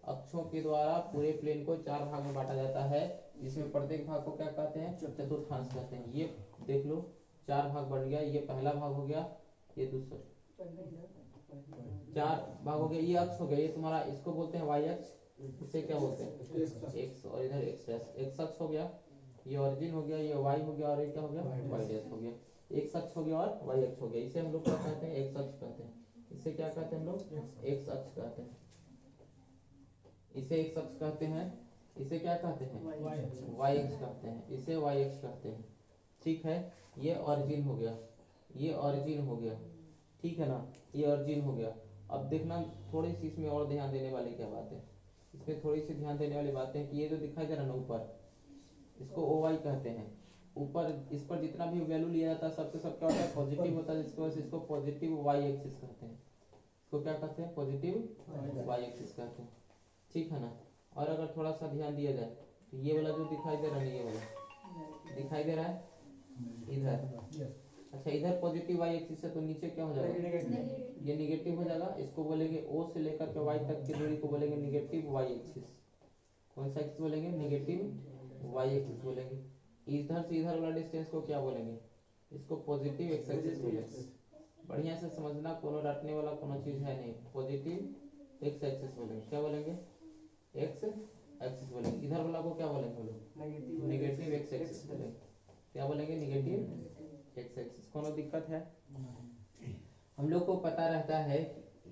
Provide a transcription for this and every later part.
अक्षों के द्वारा पूरे प्लेन को 4 भाग में बांटा जाता है, जिसमें प्रत्येक भाग को क्या कहते हैं, चतुर्थांश कहते हैं। ये देख लो 4 भाग बन गया, ये पहला भाग हो गया, ये दूसरा 4 भाग हो गया, ये अक्ष हो गया, ये तुम्हारा इसको बोलते हैं वाई अक्ष, इसे क्या बोलते हैं एक्स, और इधर एक्स अक्ष हो गया, ये ऑरिजिन हो गया, ये वाई हो गया, और ये क्या हो गया वाई डैश हो गया। एक्स अक्ष हो गया और वाई अक्ष हो गया, इसे हम लोग क्या कहते हैं एक्स अक्ष कहते हैं। इसे क्या कहते हैं हम लोग एक्स अक्ष कहते हैं, इसे एक्स अक्ष कहते हैं। इसे क्या कहते हैं वाई अक्ष कहते हैं, इसे वाई अक्ष कहते हैं। ठीक है, ये ऑरिजिन हो गया, ये ऑरिजिन हो गया, ठीक है ना, ये ऑरिजिन हो गया। अब देखना थोड़ी सी इसमें और ध्यान देने वाली क्या बात है, इसमें थोड़ी सी ध्यान देने वाली बात है कि ये जो दिखाई दे रहा है ना ऊपर, इसको ओ वाई कहते हैं। ऊपर इस पर जितना भी वैल्यू लिया जाता है सबसे सब क्या होता है पॉजिटिव होता है, जिसकी वजह से इसको पॉजिटिव वाई एक्सिस कहते हैं। इसको क्या कहते हैं पॉजिटिव वाई एक्सिस कहते हैं, ठीक है ना। और अगर थोड़ा सा ध्यान दिया जाए तो ये वाला जो दिखाई दे रहा है, ये वाला दिखाई दे रहा है इधर, अच्छा इधर पॉजिटिव वाई एक्सिस है तो नीचे क्या हो जाएगा ये निगेटिव हो जाएगा। इसको बोलेंगे ओ से लेकर के वाई तक की दूरी को बोलेंगे निगेटिव वाई एक्सिस। कौन सा एक्सिस बोलेंगे निगेटिव वाई एक्सिस बोलेंगे। इधर से इधर वाला डिस्टेंस को क्या बोलेंगे, इसको पॉजिटिव एक्स एक्सिस बोलेंगे। बढ़िया से समझना, कोनो रटने वाला कोनो चीज है नहीं, पॉजिटिव एक्स एक्सिस बोलेंगे। क्या बोलेंगे एक्स एक्सिस बोलेंगे। इधर वाला को क्या बोलेंगे हम लोग निगेटिव एक्स एक्सिस बोलेंगे। क्या बोलेंगे निगेटिव एक्स एक्सिस। कोनो दिक्कत है? हम लोग को पता रहता है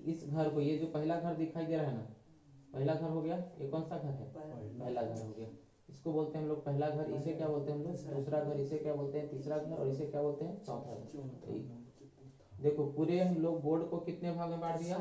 इस घर को, ये जो पहला घर दिखाई दे रहा है ना, पहला घर हो गया, ये कौन सा घर है पहला घर हो गया, इसको बोलते हैं हम लोग पहला घर। इसे क्या बोलते हैं हम लोग दूसरा घर, इसे क्या बोलते हैं तीसरा घर, और इसे क्या बोलते हैं चौथा घर। देखो पूरे हम लोग बोर्ड को कितने भाग में बांट दिया,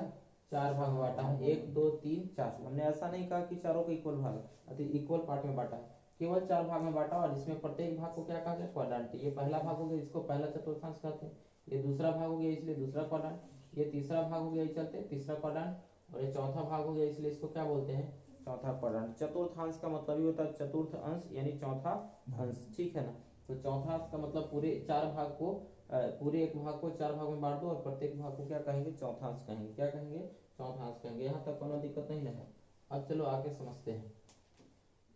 4 भाग में बांटा है, 1 2 3 4। हमने ऐसा नहीं कहा कि चारों को इक्वल भाग, अति इक्वल पार्ट में बांटा है, केवल 4 भाग में बांटा। और इसमें प्रत्येक भाग को क्या कहा जाए क्वाड्रेंट। ये पहला भाग हो गया, इसको पहला चतुर्थांश कहते हैं। ये दूसरा भाग हो गया इसलिए दूसरा क्वाड्रेंट, ये तीसरा भाग हो गया इस चलते तीसरा क्वाड्रेंट, और ये चौथा भाग हो गया इसलिए इसको क्या बोलते हैं चौथा क्वाड्रेंट। चतुर्थांश का मतलब ही होता है चतुर्थ अंश यानी चौथा अंश, ठीक है ना। तो चौथा अंश का मतलब पूरे 4 भाग को पूरे एक भाग को 4 भाग में बांट दो और प्रत्येक भाग को क्या कहेंगे चौथांश कहेंगे। क्या कहेंगे चौथांश कहेंगे। यहाँ तक कोनो दिक्कत नहीं है। अब चलो आगे समझते हैं,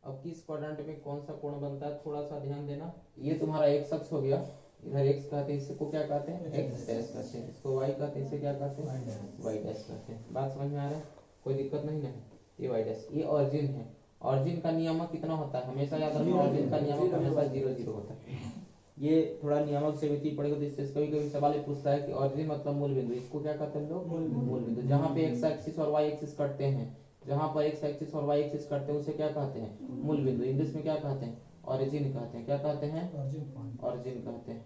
अब किस क्वाड्रेंट में कौन सा कोण बनता है, थोड़ा सा ध्यान देना। ये तुम्हारा एक्स अक्ष हो गया, इधर एक्स कहते हैं, इसको क्या कहते हैं एक्स डैश कहते हैं, इसको वाई कहते हैं, इसे क्या कहते हैं वाई डैश कहते हैं। बात समझ में आ रहा है, कोई दिक्कत नहीं ना। ये वाई डैश, ये ऑरिजिन है। ऑरिजिन का नियामक कितना होता है, हमेशा याद रखना ऑरिजिन का नियामक हमेशा 0 0 होता है। ये थोड़ा नियामक से विपरीत पड़ेगा तो इससे कभी कभी सवाल ये पूछता है कि ऑरिजिन मतलब मूल बिंदु, इसको क्या कहते हैं लोग मूल बिंदु। जहाँ पे एक्स एक्सिस और वाई एक्सिस कटते हैं, जहाँ पर एक्स एक्सिस और वाई एक्सिस कटते हैं उसे क्या कहते हैं मूल बिंदु। इंग्लिश में क्या कहते हैं ऑरिजिन कहते हैं। क्या कहते हैं ऑरिजिन कहते हैं।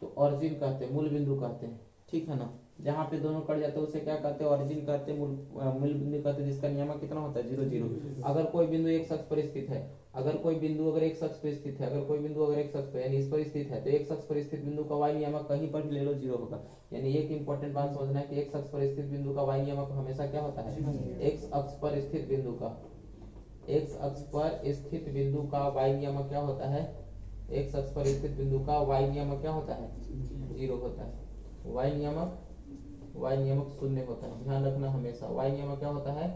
तो ऑरिजिन कहते हैं मूल बिंदु कहते हैं, ठीक है ना। जहाँ पे दोनों कट जाते हैं उसे क्या कहते हैं ऑरिजिन कहते हैं, मूल बिंदु कहते हैं, जिसका नियामक कितना होता है 0 0। अगर कोई बिंदु एक अक्ष पर स्थित है, अगर कोई बिंदु अगर एक अक्ष पर स्थित है, अगर कोई बिंदु अगर एक अक्ष पर यानी इस पर स्थित है, तो एक अक्ष पर स्थित बिंदु का वाई नियामक कहीं पर भी ले लो 0 होगा। यानी एक इंपॉर्टेंट बात समझना है कि एक अक्ष पर स्थित बिंदु का वाई नियामक हमेशा क्या होता है एक अक्ष पर स्थित बिंदु का, एक अक्ष पर स्थित बिंदु का वाई नियामक क्या होता है, एक अक्ष पर स्थित बिंदु का वाई नियामक क्या होता है 0 होता है। वाई नियामक 0 होता है, ध्यान रखना हमेशा वाई नियामक क्या होता है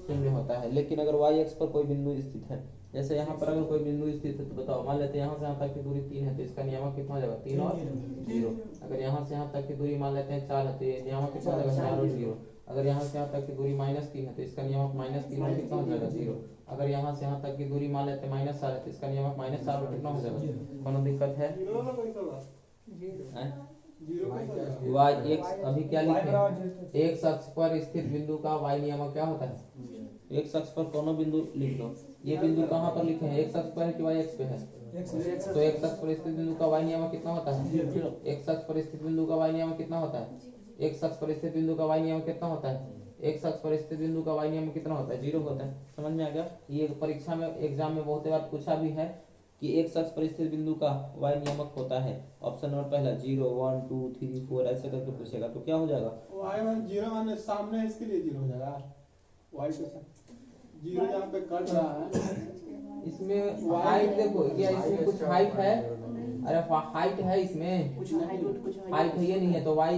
0 होता है। लेकिन अगर वाई अक्ष पर कोई बिंदु स्थित है, जैसे यहाँ पर अगर कोई बिंदु स्थित है तो बताओ, मान लेते हैं यहाँ से यहाँ तक की दूरी 3 है तो इसका नियामक कितना हो जाएगा 3 और 0। अगर यहाँ से यहाँ तक की दूरी मान लेते हैं 4 है तो ये नियामक कितना हो जाएगा 4 और 0। अगर यहाँ से यहाँ तक की दूरी -3 है तो इसका नियामक -3 और कितना हो जाएगा 0। अगर यहाँ से यहाँ तक की दूरी मान लेते हैं -4 है तो इसका नियामक -4 और कितना हो जाएगा। कोनो दिक्कत है? वाई एक्स अभी क्या लिखे, एक अक्ष पर स्थित बिंदु का वाई नियामक क्या होता है, एक अक्ष पर कोनो बिंदु लिख दो। ये बिंदु कहाँ पर लिखे हैं, एक अक्ष पर है कि वाई अक्ष पे है, तो एक अक्ष पर स्थित बिंदु का वाई नियामक कितना होता है, एक अक्ष पर स्थित बिंदु का वाई नियामक कितना होता है, एक अक्ष पर स्थित बिंदु का वाई नियामक कितना होता है, एक अक्ष पर स्थित बिंदु का वाई नियामक कितना होता है 0 होता है। समझ में आ गया। ये परीक्षा में एग्जाम में बहुत बार पूछा भी है कि एक अक्ष पर स्थित बिंदु का वाई नियामक होता है, ऑप्शन नंबर पहला 0 1 2 3 4 ऐसे करके पूछेगा तो क्या हो जाएगा वाई मान 0 माने सामने इसके लिए 0 हो जाएगा। वाई के साथ 0 यहाँ पे कट रहा है, इसमें हाइट देखो, क्या इसमें कुछ हाइट है अरे हाइट है इसमें, कुछ हाइट है ये नहीं है तो y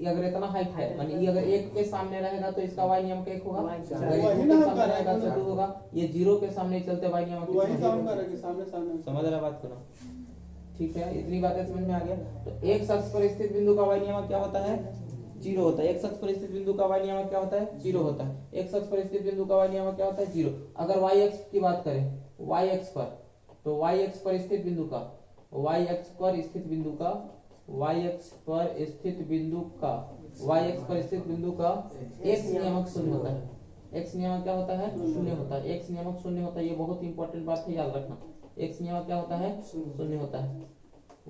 अगर इतना हाइट है माने ये अगर 1 के सामने रहेगा तो इसका y नियम क्या होगा, अगर ये 2 के सामने रहेगा तो 2 होगा, ये 0 के सामने चलते y नियम वही काम कर रहे सामने सामने समझ रहा बात को? ठीक है, इतनी बातें समझ में आ गया। तो एक अक्ष पर स्थित बिंदु का y नियम क्या होता है, 0 होता है। एक अक्ष पर स्थित बिंदु का y नियम क्या होता है, 0 होता है। एक अक्ष पर स्थित बिंदु का y नियम क्या होता है, 0। अगर y अक्ष की बात करें, y अक्ष पर, तो y अक्ष पर स्थित बिंदु का, y अक्ष पर स्थित बिंदु का, y अक्ष पर स्थित बिंदु का, y अक्ष पर स्थित बिंदु का x नियमक शून्य होता है। x नियमक क्या होता है, शून्य होता है। x नियमक शून्य होता है, ये बहुत इंपॉर्टेंट बात है, याद रखना। x नियमक क्या होता है, शून्य होता है।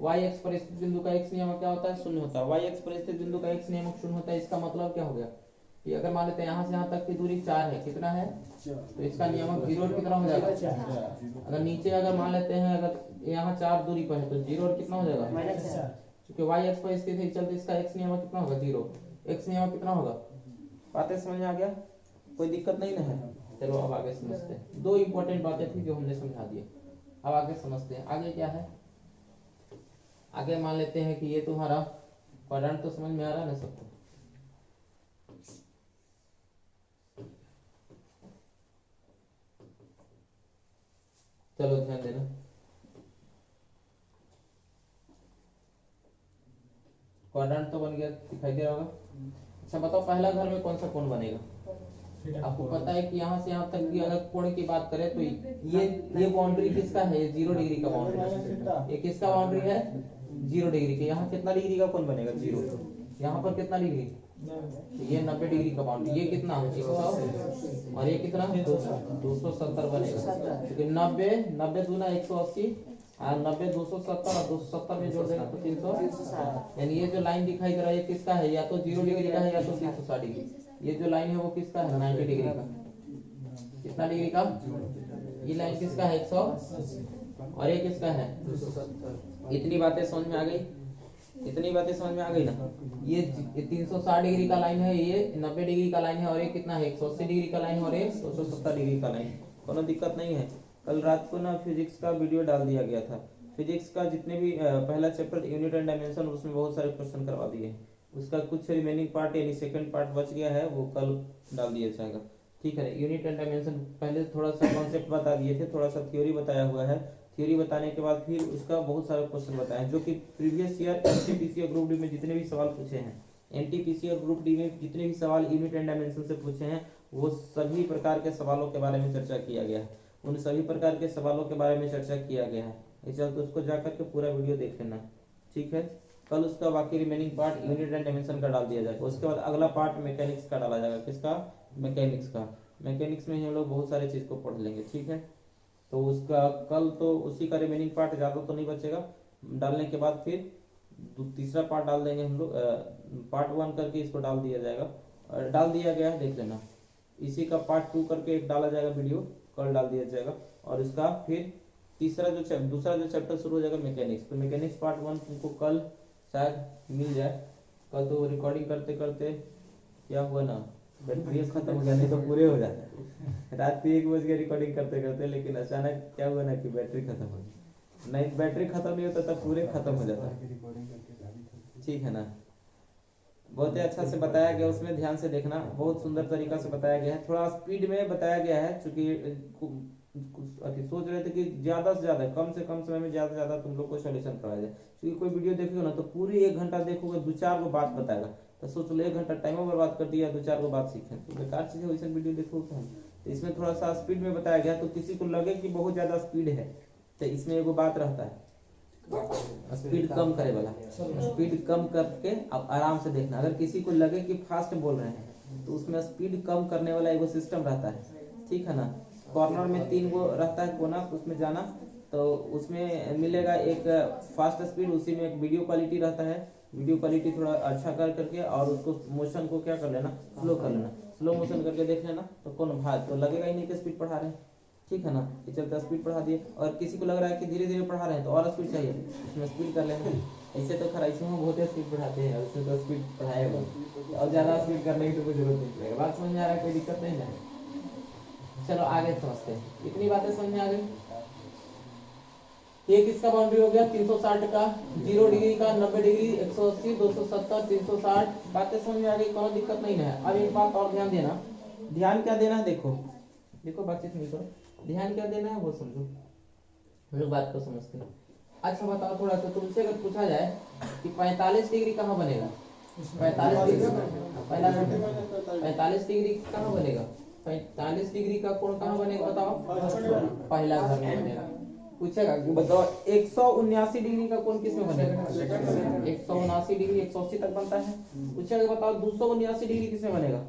y अक्ष पर स्थित बिंदु का x नियमक क्या होता है, शून्य होता है। y अक्ष पर स्थित बिंदु का x नियमक शून्य होता है। इसका मतलब क्या हो गया कि अगर मान लेते हैं यहाँ से यहाँ तक की दूरी 4 है, कितना है, तो इसका नियमक 0 कितना हो जाएगा, अगर नीचे अगर मान लेते हैं अगर यहाँ 4 दूरी पर है तो 0 और कितना हो जाएगा, क्योंकि y अक्ष पर स्थित है चलते इसका x नियमक कितना होगा, 0। x नियमक कितना होगा, बातें समझ में आ गया, कोई दिक्कत नहीं ना है। चलो अब आगे समझते हैं। 2 इंपॉर्टेंट बातें थी जो हमने समझा दी, अब आगे समझते हैं। आगे क्या है, आगे मान लेते हैं कि ये तुम्हारा क्वाड्रेंट तो समझ में आ रहा है ना सबको। चलो ध्यान देना, क्वाड्रेंट तो बन गया, दिखाई दे रहा होगा। अच्छा बताओ पहला घर में कौन सा कोण बनेगा, आपको पता है कि यहाँ से यहाँ तक की अगर कोण की बात करें तो ये बाउंड्री किसका है, ये 0 डिग्री का बाउंड्री है। ये किसका बाउंड्री है, 0 डिग्री का। यहाँ कितना डिग्री का कोण बनेगा, 0। यहाँ पर कितना डिग्री, ये 90 डिग्री का बाउंड्री। ये कितना 100 और ये कितना 270 बनेगा, क्योंकि 90 दूना 180 और 90 270 और 270 में जोड़ देगा तो 360। यानी ये जो लाइन दिखाई दे रहा है ये किसका है, या तो 0 डिग्री का है या तो 360 डिग्री। ये जो लाइन है वो किसका है, 90 डिग्री का। कितना डिग्री का, ये लाइन किसका है 100 और ये किसका है 270। इतनी बातें समझ में आ गई, इतनी बातें समझ में आ गई ना। ये 360 डिग्री का लाइन है, ये 90 डिग्री का लाइन है और ये कितना है 180 डिग्री का लाइन है और ये 270 डिग्री का लाइन। कोनो दिक्कत नहीं है। कल रात को ना फिजिक्स का वीडियो डाल दिया गया था। फिजिक्स का जितने भी पहला चैप्टर यूनिट एंड डायमेंशन, उसमें बहुत सारे क्वेश्चन करवा दिए हैं। उसका कुछ रिमेनिंग पार्ट यानी सेकंड पार्ट बच गया है, वो कल डाल दिया जाएगा। ठीक है, यूनिट एंड डायमेंशन पहले थोड़ा सा कॉन्सेप्ट बता दिए थे, थोड़ा सा थ्योरी बताया हुआ है। थ्योरी बताने के बाद फिर उसका बहुत सारे क्वेश्चन बताए जो कि प्रीवियस ईयर एनटीपीसी और ग्रुप डी में जितने भी सवाल पूछे हैं, एनटीपीसी और ग्रुप डी में जितने भी सवाल यूनिट एंड डायमेंशन से पूछे हैं, वो सभी प्रकार के सवालों के बारे में चर्चा किया गया है। उन सभी प्रकार के सवालों के बारे में चर्चा किया गया है। इस चलते उसको जाकर के पूरा वीडियो देख लेना। ठीक है, कल उसका बाकी remaining part unit and dimension का डाल दिया जाएगा। उसके बाद अगला पार्ट मैकेनिक्स का डाला जाएगा। किसका, मैकेनिक्स का। मैकेनिक्स में हम लोग बहुत सारे चीज को पढ़ लेंगे। ठीक है, तो उसका कल तो उसी का रिमेनिंग पार्ट ज्यादा तो नहीं बचेगा। डालने के बाद फिर तीसरा पार्ट डाल देंगे हम लोग, पार्ट 1 करके इसको डाल दिया जाएगा। डाल दिया गया है, देख लेना। इसी का पार्ट 2 करके एक डाला जाएगा वीडियो, कल डाल दिया जाएगा। और इसका फिर दूसरा जो चैप्टर शुरू हो जाएगा मैकेनिक्स। तो मैकेनिक्स पार्ट 1 तुमको कल शायद मिल जाए। कल तो रिकॉर्डिंग करते करते क्या हुआ ना, बैटरी खत्म हो जाने तो पूरे हो जाते। रात के 1 बज गए रिकॉर्डिंग करते करते, लेकिन अचानक क्या हुआ ना कि बैटरी खत्म हो गई। नहीं बैटरी खत्म नहीं होता तब पूरे खत्म हो जाता। ठीक है ना, बहुत ही अच्छा से बताया गया, उसमें ध्यान से देखना। बहुत सुंदर तरीका से बताया गया है, थोड़ा स्पीड में बताया गया है, क्योंकि सोच रहे थे कि ज्यादा से ज्यादा कम से कम समय में ज्यादा से ज्यादा तुम लोग को सोल्यूशन कराया जाए। क्योंकि कोई वीडियो देखोगे ना तो पूरी 1 घंटा देखोगे, 2-4 को बात बताएगा, तो सोच लो 1 घंटा टाइम बर्बाद कर दिया, 2-4 को बात सीखे, तो बेकार चीज है। वैसे वीडियो देखोगे हम तो इसमें थोड़ा सा स्पीड में बताया गया, तो किसी को लगे कि बहुत ज्यादा स्पीड है तो इसमें एगो बात रहता है, स्पीड कम करे वाला। स्पीड कम करके अब आराम से देखना। अगर किसी को लगे कि फास्ट बोल रहे हैं तो उसमें स्पीड कम करने वाला एगो सिस्टम रहता है। ठीक है ना, कॉर्नर में 3 गो रहता है कोना, उसमें जाना तो उसमें मिलेगा एक फास्ट स्पीड, उसी में एक वीडियो क्वालिटी रहता है। वीडियो क्वालिटी थोड़ा अच्छा कर करके और उसको मोशन को क्या कर लेना, स्लो कर लेना। स्लो मोशन करके देख लेना तो कौन भाग तो लगेगा ही नहीं कि स्पीड बढ़ा रहे हैं। ठीक है ना, ये चलता स्पीड बढ़ा दिए। और किसी को लग रहा है कि धीरे धीरे बढ़ा रहे हैं तो और स्पीड चाहिए, इसमें स्पीड कर लेंगे। ऐसे तो खरा इसमें बहुत स्पीड बढ़ाते हैं, उसमें तो स्पीड बढ़ाएगा और ज्यादा स्पीड करने की तो कोई जरूरत नहीं पड़ेगा। बात समझ में आ रहा है, कोई दिक्कत नहीं है। चलो आगे समझते हैं। इतनी बातें समझ में आ गई। ये किसका बाउंड्री हो गया 360 का, 0 डिग्री का, 90 डिग्री, 180, 270, 360। बातें समझ में आ गई, कोई दिक्कत नहीं है। अब एक बात और ध्यान देना, ध्यान क्या देना है, देखो देखो बातचीत नहीं करो, ध्यान क्या देना है वो समझो, हम लोग बात को समझते हैं। अच्छा बताओ थोड़ा सा, तुमसे अगर पूछा जाए कि 45 डिग्री कहाँ बनेगा, 45 डिग्री पहला 45 डिग्री कहाँ बनेगा, 45 डिग्री का कोण कहाँ बनेगा बताओ, पहला घर में बनेगा। पूछेगा कि बताओ 179 डिग्री का कोण किसमें बनेगा, 179 डिग्री 180 तक बनता है। पूछेगा बताओ 279 डिग्री किसमें बनेगा,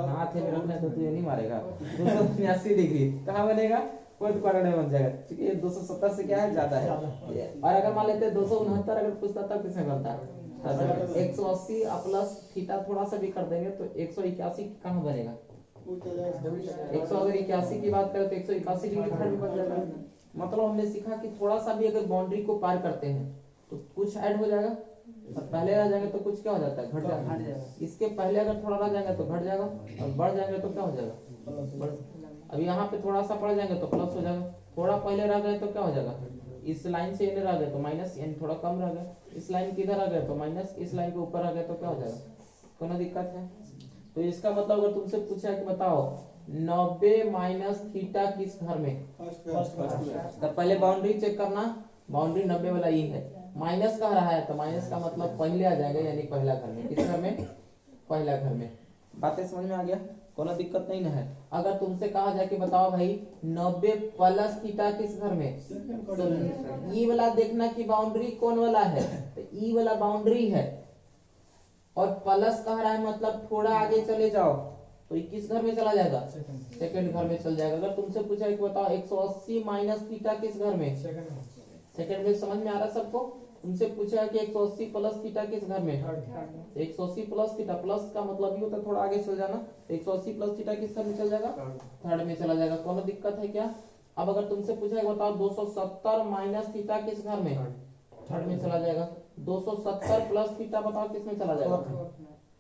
हाथ में रखना तो तुझे नहीं मारेगा। 279 डिग्री कहाँ बनेगा, फोर्थ क्वाड्रेंट में बन जाएगा, क्योंकि ये 270 से क्या है ज्यादा है। और अगर मान लेते हैं 269 अगर पूछता तब किसमें बनता है, 180 प्लस थीटा थोड़ा सा भी कर देंगे तो 181 कहाँ बनेगा, 100 अगर 81 की बात करें तो 181 डिग्री थर्ड में बन जाएगा। मतलब हमने सीखा कि थोड़ा सा भी अगर बाउंड्री को पार करते हैं तो कुछ ऐड हो जाएगा, और पहले रह जाएंगे तो कुछ क्या हो जाता है, घट जाता है। इसके पहले अगर थोड़ा रह जाएगा तो घट जाएगा, और बढ़ जाएंगे तो क्या हो जाएगा, अब यहाँ पे थोड़ा सा बढ़ जाएंगे तो प्लस हो जाएगा, थोड़ा पहले रह गए तो क्या हो जाएगा, इस लाइन से इधर आ गए तो माइनस, यानी थोड़ा कम रह गए, इस लाइन के इधर आ गए तो माइनस, इस लाइन के ऊपर आ गए तो क्या हो जाएगा, कोई दिक्कत है। तो इसका मतलब अगर तुमसे पूछा कि बताओ 90 माइनस थीटा किस घर में, तो पहले बाउंड्री चेक करना, बाउंड्री 90 वाला ही है, माइनस कह रहा है तो माइनस का मतलब पहले आ जाएगा, यानी पहला घर में, किस घर में, पहला घर में। बातें समझ में आ गया, कोई दिक्कत नहीं ना है। अगर तुमसे कहा जाए कि बताओ भाई 90 प्लस थीटा किस घर में, तो ई वाला देखना कि बाउंड्री कौन वाला है, तो ई वाला बाउंड्री है, और प्लस कह रहा है मतलब थोड़ा आगे चले जाओ तो किस घर में चला जाएगा, सेकंड घर में चल जाएगा। अगर तुमसे पूछा है कि बताओ 180 माइनस थीटा किस घर में, सेकंड में, समझ में आ रहा है सबको। तुमसे पूछा है कि 180 प्लस थीटा किस घर में, 180 प्लस थीटा, प्लस का मतलब ये होता है थोड़ा आगे चल जाना, 180 प्लस थीटा किस घर में चल जाएगा, थर्ड में चला जाएगा, कोई दिक्कत है क्या। अब अगर तुमसे पूछा है बताओ 270 माइनस थीटा किस घर में, थर्ड में चला जाएगा। 270 प्लस थीटा बताओ किस में चला जाएगा,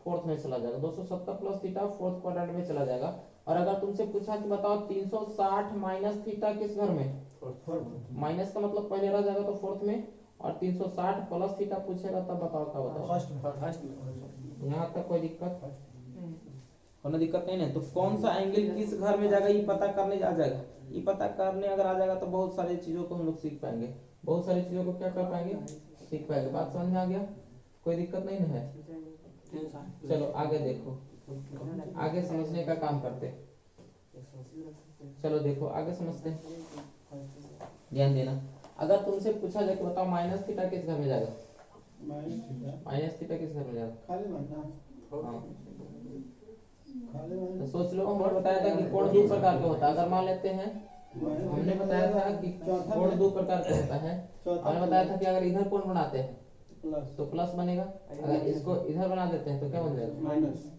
फोर्थ में चला जाएगा। 270 प्लस थीटा फोर्थ क्वाड्रेंट में चला जाएगा। और अगर तुमसे पूछा कि बताओ 360 माइनस थीटा किस घर में, माइनस का मतलब पहले रह जाएगा तो फोर्थ में, और 360 प्लस थीटा पूछेगा तब बताओ क्या बताओ, यहाँ तक कोई दिक्कत, कोई दिक्कत नहीं है। तो कौन सा एंगल किस घर में जाएगा ये पता करने आ जाएगा, ये पता करने अगर आ जाएगा तो बहुत सारी चीजों को हम लोग सीख पाएंगे, बहुत सारी चीजों को क्या कर पाएंगे, सीख पाएंगे। बात समझ में आ गया, कोई दिक्कत नहीं है। चलो आगे देखो, आगे समझने का काम करते, चलो देखो आगे समझते हैं, ध्यान देना। अगर तुमसे पूछा जाए कि बताओ माइनस थीटा किस घर में जाएगा, माइनस थीटा किस घर में जाएगा, हाँ तो सोच लो, हमने बताया था कि कोण दो प्रकार के होता है। अगर मान लेते हैं, हमने बताया था कि कोण दो प्रकार का होता है, हमने बताया था कि अगर इधर कोण बनाते हैं तो प्लस बनेगा, अगर इसको इधर बना देते हैं तो क्या बन जाएगा, माइनस,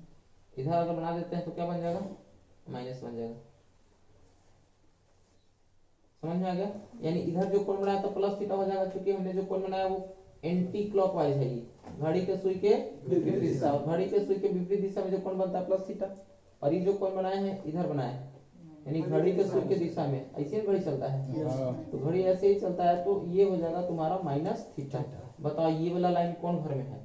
इधर अगर बना देते हैं तो क्या बन जाएगा, माइनस बन जाएगा। समझ में आ गया, यानी इधर जो कोण बनाया तो प्लस थीटा हो जाएगा, क्योंकि हमने जो कोण बनाया वो एंटी क्लॉकवाइज है, ये घड़ी के सुई के विपरीत दिशा, घड़ी के सुई के विपरीत दिशा में जो कोण बनता है प्लस थीटा, और ये जो कोण बनाए हैं इधर बनाए हैं, यानी घड़ी के सुई के दिशा में, ऐसे घड़ी चलता है तो घड़ी ऐसे ही चलता है, तो ये हो जाएगा तुम्हारा माइनस थीटा। बताओ ये वाला लाइन कौन घर में है,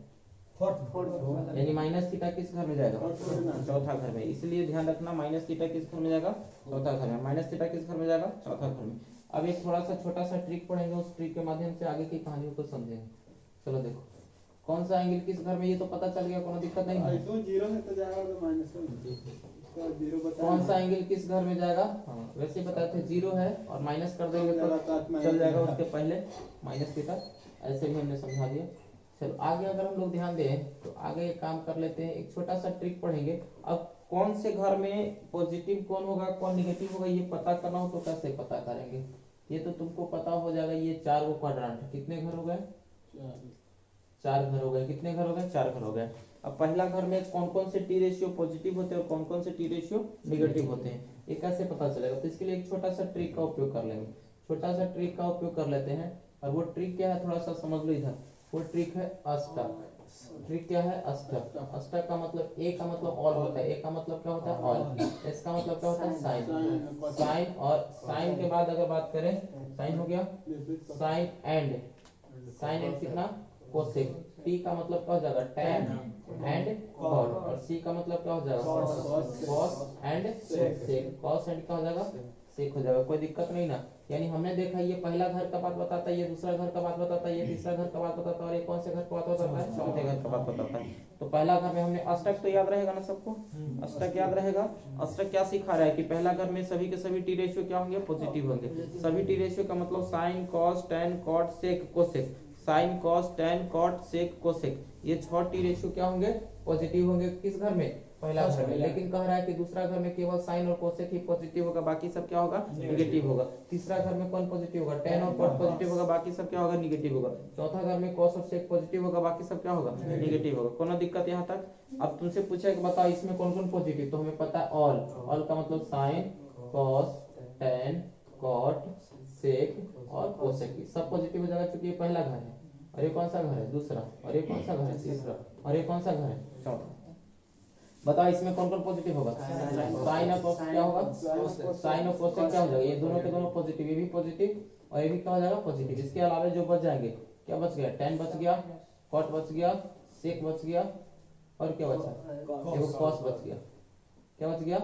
यानी माइनस थीटा किस घर में जाएगा, चौथा घर में। इसलिए ध्यान रखना माइनस थीटा किस घर में जाएगा, चौथा घर में, माइनस थीटा किस घर में जाएगा, चौथा घर में। अब एक थोड़ा सा छोटा सा ट्रिक पढ़ेंगे, उस ट्रिक के माध्यम से आगे की कहानियों को समझेंगे। चलो देखो कौन सा एंगल किस घर में, ये तो पता चल गया, कोई दिक्कत नहीं है। कौन सा एंगल किस घर में जाएगा, हाँ वैसे बताए थे 0 है, और माइनस कर देंगे तो चल जाएगा उसके पहले माइनस थीटा, ऐसे भी हमने समझा दिया। चलो आगे अगर हम लोग ध्यान दें तो आगे एक काम कर लेते हैं, एक छोटा सा ट्रिक पढ़ेंगे। अब कौन से घर में पॉजिटिव कौन होगा, कौन निगेटिव होगा, ये पता करना हो तो कैसे पता करेंगे, ये तो तुमको पता हो जाएगा। ये 4 वो क्वाड्रेंट, कितने घर हो गए, 4 घर हो गए, कितने घर हो गए, 4 घर हो गए। अब पहला घर में कौन कौन से टी रेशियो पॉजिटिव होते हैं और कौन कौन से टी रेशियो निगेटिव होते हैं, ये कैसे पता चलेगा। तो इसके लिए एक छोटा सा ट्रिक का उपयोग कर लेंगे, छोटा सा ट्रिक का उपयोग कर लेते हैं। और वो ट्रिक क्या है थोड़ा सा समझ लो इधर, वो ट्रिक है अष्टक। ट्रिक क्या है? अष्टक। अष्टक का मतलब ए का मतलब ऑल होता है, ए का मतलब क्या होता है? ऑल। एस का मतलब क्या होता है? साइन। साइन और साइन के बाद अगर बात करें, साइन हो गया, साइन एंड, साइन एंड कितना? कोसेक। टी का मतलब क्या हो जाएगा? Tan and cot. और सी का मतलब क्या हो जाएगा? Cos and sec. Cos and क्या हो जाएगा? सेक हो जाएगा। कोई दिक्कत नहीं ना? यानी हमने देखा ये पहला घर का बात बताता है, ये दूसरा घर का बात बताता है, ये तीसरा घर का बात बताता है, और ये कौन से घर का बात बताता है? चौथे घर का बात बताता है। तो पहला घर में हमने अष्टक तो याद रहेगा ना सबको? अष्टक याद रहेगा। अष्टक क्या सिखा रहा है कि पहला घर में सभी के सभी टी रेशियो क्या होंगे? पॉजिटिव होंगे। सभी टी रेशियो का मतलब sine cos tan cot sec cosec. Sine cos tan cot sec cosec, ये 6 टी रेशियो क्या होंगे? पॉजिटिव होंगे। किस घर में? पहला घर में। लेकिन कह रहा है कि दूसरा घर में केवल साइन और कोसेक ही पॉजिटिव होगा, बाकी सब क्या होगा? नेगेटिव होगा। तीसरा घर में कौन पॉजिटिव होगा? टैन और कॉट पॉजिटिव होगा, बाकी सब क्या होगा? नेगेटिव होगा। चौथा घर में कॉस और सेक पॉजिटिव होगा, बाकी सब क्या होगा? नेगेटिव होगा। कोनो दिक्कत यहाँ तक? अब तुमसे पूछा कि बताओ इसमें कौन कौन पॉजिटिव, तो हमें पता है ऑल। ऑल का मतलब sine cos tan cot sec और कोसेक, सब पॉजिटिव हो जाएगा क्योंकि ये पहला घर है। और ये कौन सा घर है? दूसरा। और ये कौन सा घर है? तीसरा। और ये कौन सा घर है? चौथा। बताओ इसमें कौन कौन पॉजिटिव होगा? साइन और कोस क्या होगा? साइन और कोसेक क्या हो जाएगा? ये दोनों के दोनों पॉजिटिव, ये भी पॉजिटिव और ये भी क्या हो जाएगा? पॉजिटिव। इसके अलावा जो बच जाएंगे, क्या बच गया? टैन बच गया, कॉट बच गया, सेक बच गया, और क्या बचा? देखो कॉस बच गया। क्या बच गया?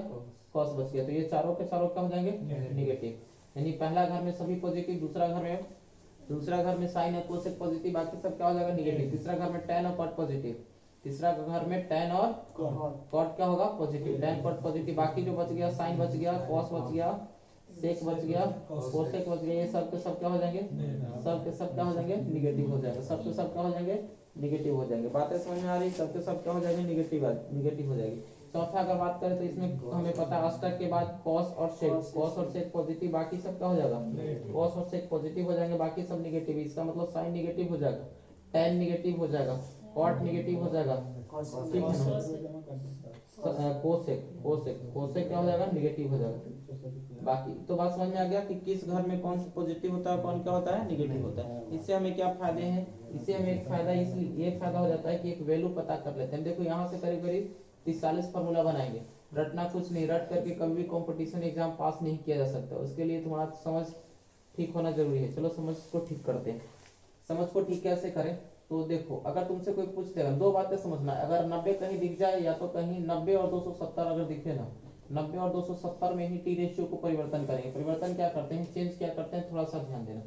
कॉस बच गया। तो ये चारों के चारों क्या हो जाएंगे? नेगेटिव। यानी पहला घर में सभी पॉजिटिव, दूसरा घर में साइन और कोसेक पॉजिटिव, बाकी सब क्या हो जाएगा? नेगेटिव। तीसरा घर में टैन और कॉट पॉजिटिव, तीसरा घर में टैन और कॉट क्या होगा? पॉजिटिव। टैन कॉट पॉजिटिव, बाकी जो बच गया साइन बच गया, कॉस बच गया, सेक बच गया, कोसेक बच गया, ये सब के सब क्या हो जाएंगे? सब के सब क्या हो जाएंगे? नेगेटिव हो जाएंगे। सब के सब क्या हो जाएंगे? नेगेटिव हो जाएंगे। बातें समझ में आ रही? सब के सब क्या हो जाएंगे? नेगेटिव हो जाएगी। चौथा अगर बात करें तो इसमें हमें पता है अष्टक के बाद कॉस और सेक पॉजिटिव, बाकी सब क्या हो जाएगा? कॉस और सेक पॉजिटिव हो जाएंगे, बाकी सब नेगेटिव। इसका मतलब साइन नेगेटिव हो जाएगा, टैन नेगेटिव हो जाएगा, कॉट नेगेटिव हो जाएगा, ठीक है ना? कोसेक क्या हो जाएगा? नेगेटिव हो जाएगा। बाकी तो बात समझ में आ गया कि किस घर में कौन पॉजिटिव होता है, कौन क्या होता है? नेगेटिव होता है। इससे हमें क्या फायदे हैं? इससे हमें एक फायदा इसलिए ये फायदा हो जाता है कि एक वैल्यू पता कर लेते हैं। देखो यहाँ से करीब करीब 30-40 फॉर्मूला बनाएंगे। रटना कुछ नहीं, रट करके कभी भी कंपटीशन एग्जाम पास नहीं किया जा सकता। उसके लिए तुम्हारा समझ ठीक होना जरूरी है। चलो समझ को ठीक करते हैं। समझ को ठीक कैसे करें? तो देखो अगर तुमसे कोई पूछ देगा, दो बातें समझना। अगर 90 कहीं दिख जाए या तो कहीं 90 और 270 अगर दिखे ना, 90 और 270 में ही टी रेशियो को परिवर्तन करेंगे। परिवर्तन क्या करते हैं? चेंज क्या करते हैं? थोड़ा सा ध्यान देना।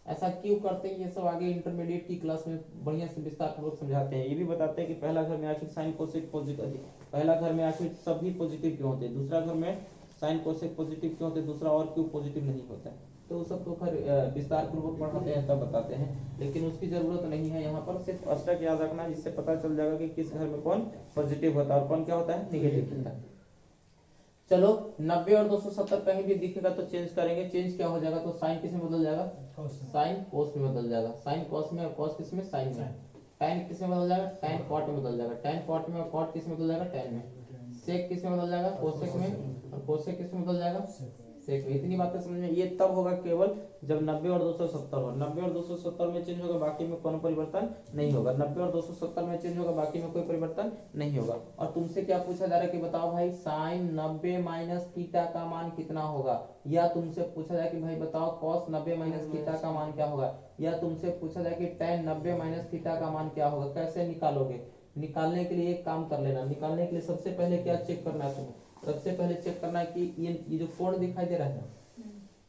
ऐसा क्यों करते हैं ये सब आगे इंटरमीडिएट की क्लास में बढ़िया से विस्तार पूर्वक समझाते हैं। ये भी बताते हैं कि पहला घर में आखिर साइन कोसेक पॉजिटिव, पहला घर में आखिर सभी पॉजिटिव क्यों होते हैं, दूसरा घर में साइन कोसेक पॉजिटिव क्यों होते हैं, दूसरा और क्यों पॉजिटिव नहीं होता है। तो सब तो खैर विस्तार पूर्वक पढ़ाते हैं तब बताते हैं, लेकिन उसकी जरूरत नहीं है। यहाँ पर सिर्फ अष्टक याद रखना, जिससे पता चल जाएगा कि किस घर में कौन पॉजिटिव होता है और कौन क्या होता है? नेगेटिव होता है। चलो 90 और 270 कहीं भी दिखेगा तो चेंज करेंगे। चेंज क्या हो जाएगा? तो साइन किस में बदल जाएगा? साइन कोस में बदल जाएगा। साइन कोस में और कोस किस में? साइन में। टैन किस में बदल जाएगा? टैन कॉट में बदल जाएगा। टैन कॉट में और कॉट किस में बदल जाएगा? टैन में। सेक किस में बदल जाएगा? कोसेक में। और कोसेक किस में बदल जाएगा? सेक में। इतनी बातें समझ में। ये तब होगा केवल जब 90 और 270 हो। 90 और 270 में चेंज होगा, बाकी में कोई परिवर्तन नहीं होगा। 90 और 270 में चेंज होगा, बाकी में कोई परिवर्तन नहीं होगा। और तुमसे क्या पूछा जा रहा है कि बताओ भाई साइन 90 माइनस थीटा का मान कितना होगा, या तुमसे पूछा जाए कि भाई बताओ कॉस 90 माइनस थीटा का मान क्या होगा, या तुमसे पूछा जाए कि टैन 90 माइनस थीटा का मान क्या होगा। कैसे निकालोगे? निकालने के लिए एक काम कर लेना। निकालने के लिए सबसे पहले क्या चेक करना है तुम्हें? सबसे पहले चेक करना है कि ये जो कोण दिखाई दे रहा है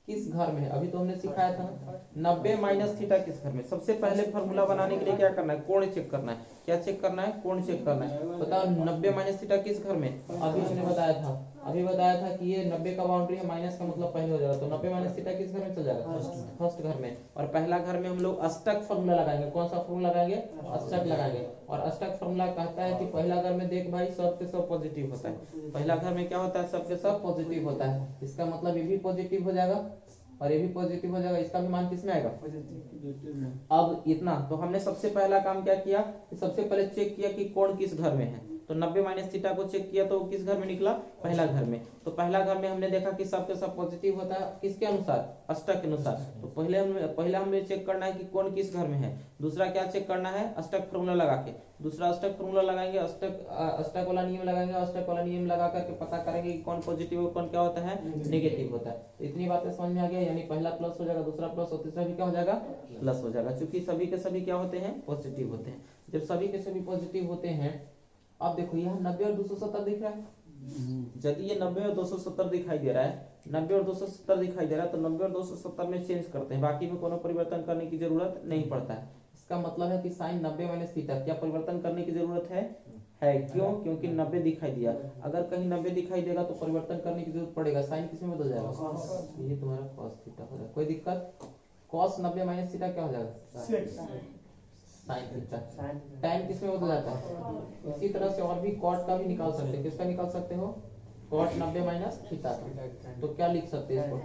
किस घर में है। अभी तो हमने सिखाया था ना 90 माइनस थीटा किस घर में। सबसे पहले फॉर्मूला बनाने के लिए क्या करना है? कोण चेक करना है। क्या चेक करना है? कोण चेक करना है। बताओ 90 माइनस थीटा किस घर में? अभी हमने बताया था कि ये 90 का बाउंड्री है, माइनस का मतलब पहले हो जाएगा। तो 90 माइनस थीटा किस घर में चल जाएगा? फर्स्ट घर में। और पहला घर में हम लोग अष्टक फॉर्मूला लगाएंगे। कौन सा फॉर्मूला लगाएंगे? अष्टक लगाएंगे। और अष्टक फॉर्मूला कहता है कि पहला घर में देख भाई सब के सब पॉजिटिव होता है। पहला घर में क्या होता है? सब के सब पॉजिटिव होता है। इसका मतलब ये भी पॉजिटिव हो जाएगा और ये भी पॉजिटिव हो जाएगा। इसका भी मान किस में आएगा? अब इतना तो हमने सबसे पहला काम क्या किया कि सबसे पहले चेक किया कि कोण किस घर में है। तो 90 माइनस थीटा को चेक किया तो किस घर में निकला, पहला घर में। तो पहला घर में हमने देखा कि सबके सब पॉजिटिव होता है, किसके अनुसार, अष्टक के अनुसार। तो पहले हमें चेक करना है कि कौन किस घर में है। दूसरा क्या चेक करना है, अष्टक फॉर्मूला लगा के। दूसरा अष्टक फॉर्मूला लगाएंगे, अष्टक वाला नियम लगाएंगे, अष्टक वाला नियम लगा करके पता करेंगे कि कौन पॉजिटिव और कौन क्या होता है, नेगेटिव होता है। तो इतनी बातें समझ में आ गया, यानी पहला प्लस हो जाएगा, दूसरा प्लस और तीसरा भी क्या हो जाएगा, प्लस हो जाएगा, क्योंकि सभी के सभी क्या होते हैं, पॉजिटिव होते हैं। जब सभी के सभी पॉजिटिव होते हैं, अब देखो यहाँ 90 और 270 दिख रहा है। यदि ये 90 और 270 दिखाई दे रहा है, 90 और 270 दिखाई दे रहा है, तो 90 और 270 में चेंज करते हैं, बाकी में कोनो परिवर्तन करने की जरूरत नहीं पड़ता है। इसका मतलब है कि साइन 90 माइनस थीटा क्या परिवर्तन करने की जरूरत है क्यों, क्योंकि 90 दिखाई दिया। अगर कहीं 90 दिखाई देगा तो परिवर्तन करने की जरूरत पड़ेगा, साइन किसमें बदल जाएगा, ये तुम्हारा cos थीटा हो जाएगा। कोई दिक्कत, cos 90 माइनस थीटा क्या हो जाएगा, साइन थीटा। tan किसमें बदल जाता है। इसी तरह से और भी cot का भी निकाल सकते हैं, किसका निकाल सकते हो, cot 90 माइनस थीटा का। तो क्या लिख सकते हैं इसको,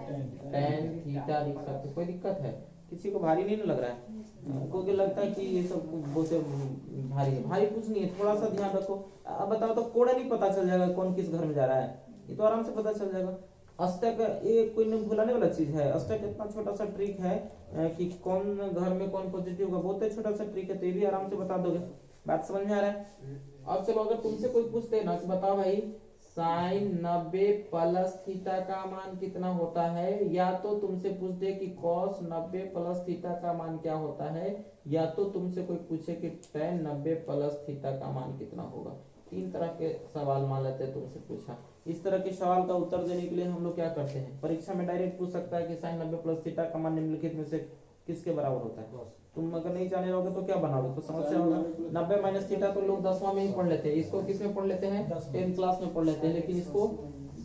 tan थीटा लिख सकते। कोई दिक्कत है, किसी को भारी नहीं लग रहा है, कोई लगता है कि ये सब बहुत भारी है, भारी कुछ नहीं है, थोड़ा सा ध्यान रखो। अब बताओ तो कोड़ा नहीं पता चल जाएगा कौन किस घर में जा रहा है, ये तो आराम से पता चल जाएगा। अष्टक ये कोई नहीं भुलाने वाला चीज है, अष्टक इतना छोटा सा ट्रिक है कि कौन घर में कौन पॉजिटिव होगा, बहुत छोटा सा ट्रिक है, तो ये भी आराम से बता दोगे। बात समझ में आ रहा है। अब चलो अगर तुमसे कोई पूछते ना कि बताओ भाई साइन 90 प्लस थीटा का मान कितना होता है, या तो तुमसे पूछ दे कि कॉस 90 प्लस थीटा का मान क्या होता है, या तो तुमसे कोई पूछे कि tan 90 प्लस थीटा का मान कितना होगा। तीन तरह के सवाल मान लेते हैं तुमसे पूछा। इस तरह के सवाल का उत्तर देने के लिए हम लोग क्या करते हैं, परीक्षा में डायरेक्ट पूछ सकता है कि साइन 90 प्लस थीटा का मान निम्नलिखित में से किसके बराबर होता है। तुम अगर नहीं जाने रहोगे तो क्या बनाओगे, तो समस्या होगा। 90 माइनस थीटा तो लोग 10वां में ही पढ़ लेते हैं, इसको किस में पढ़ लेते हैं, 10th क्लास में पढ़ लेते हैं, लेकिन इसको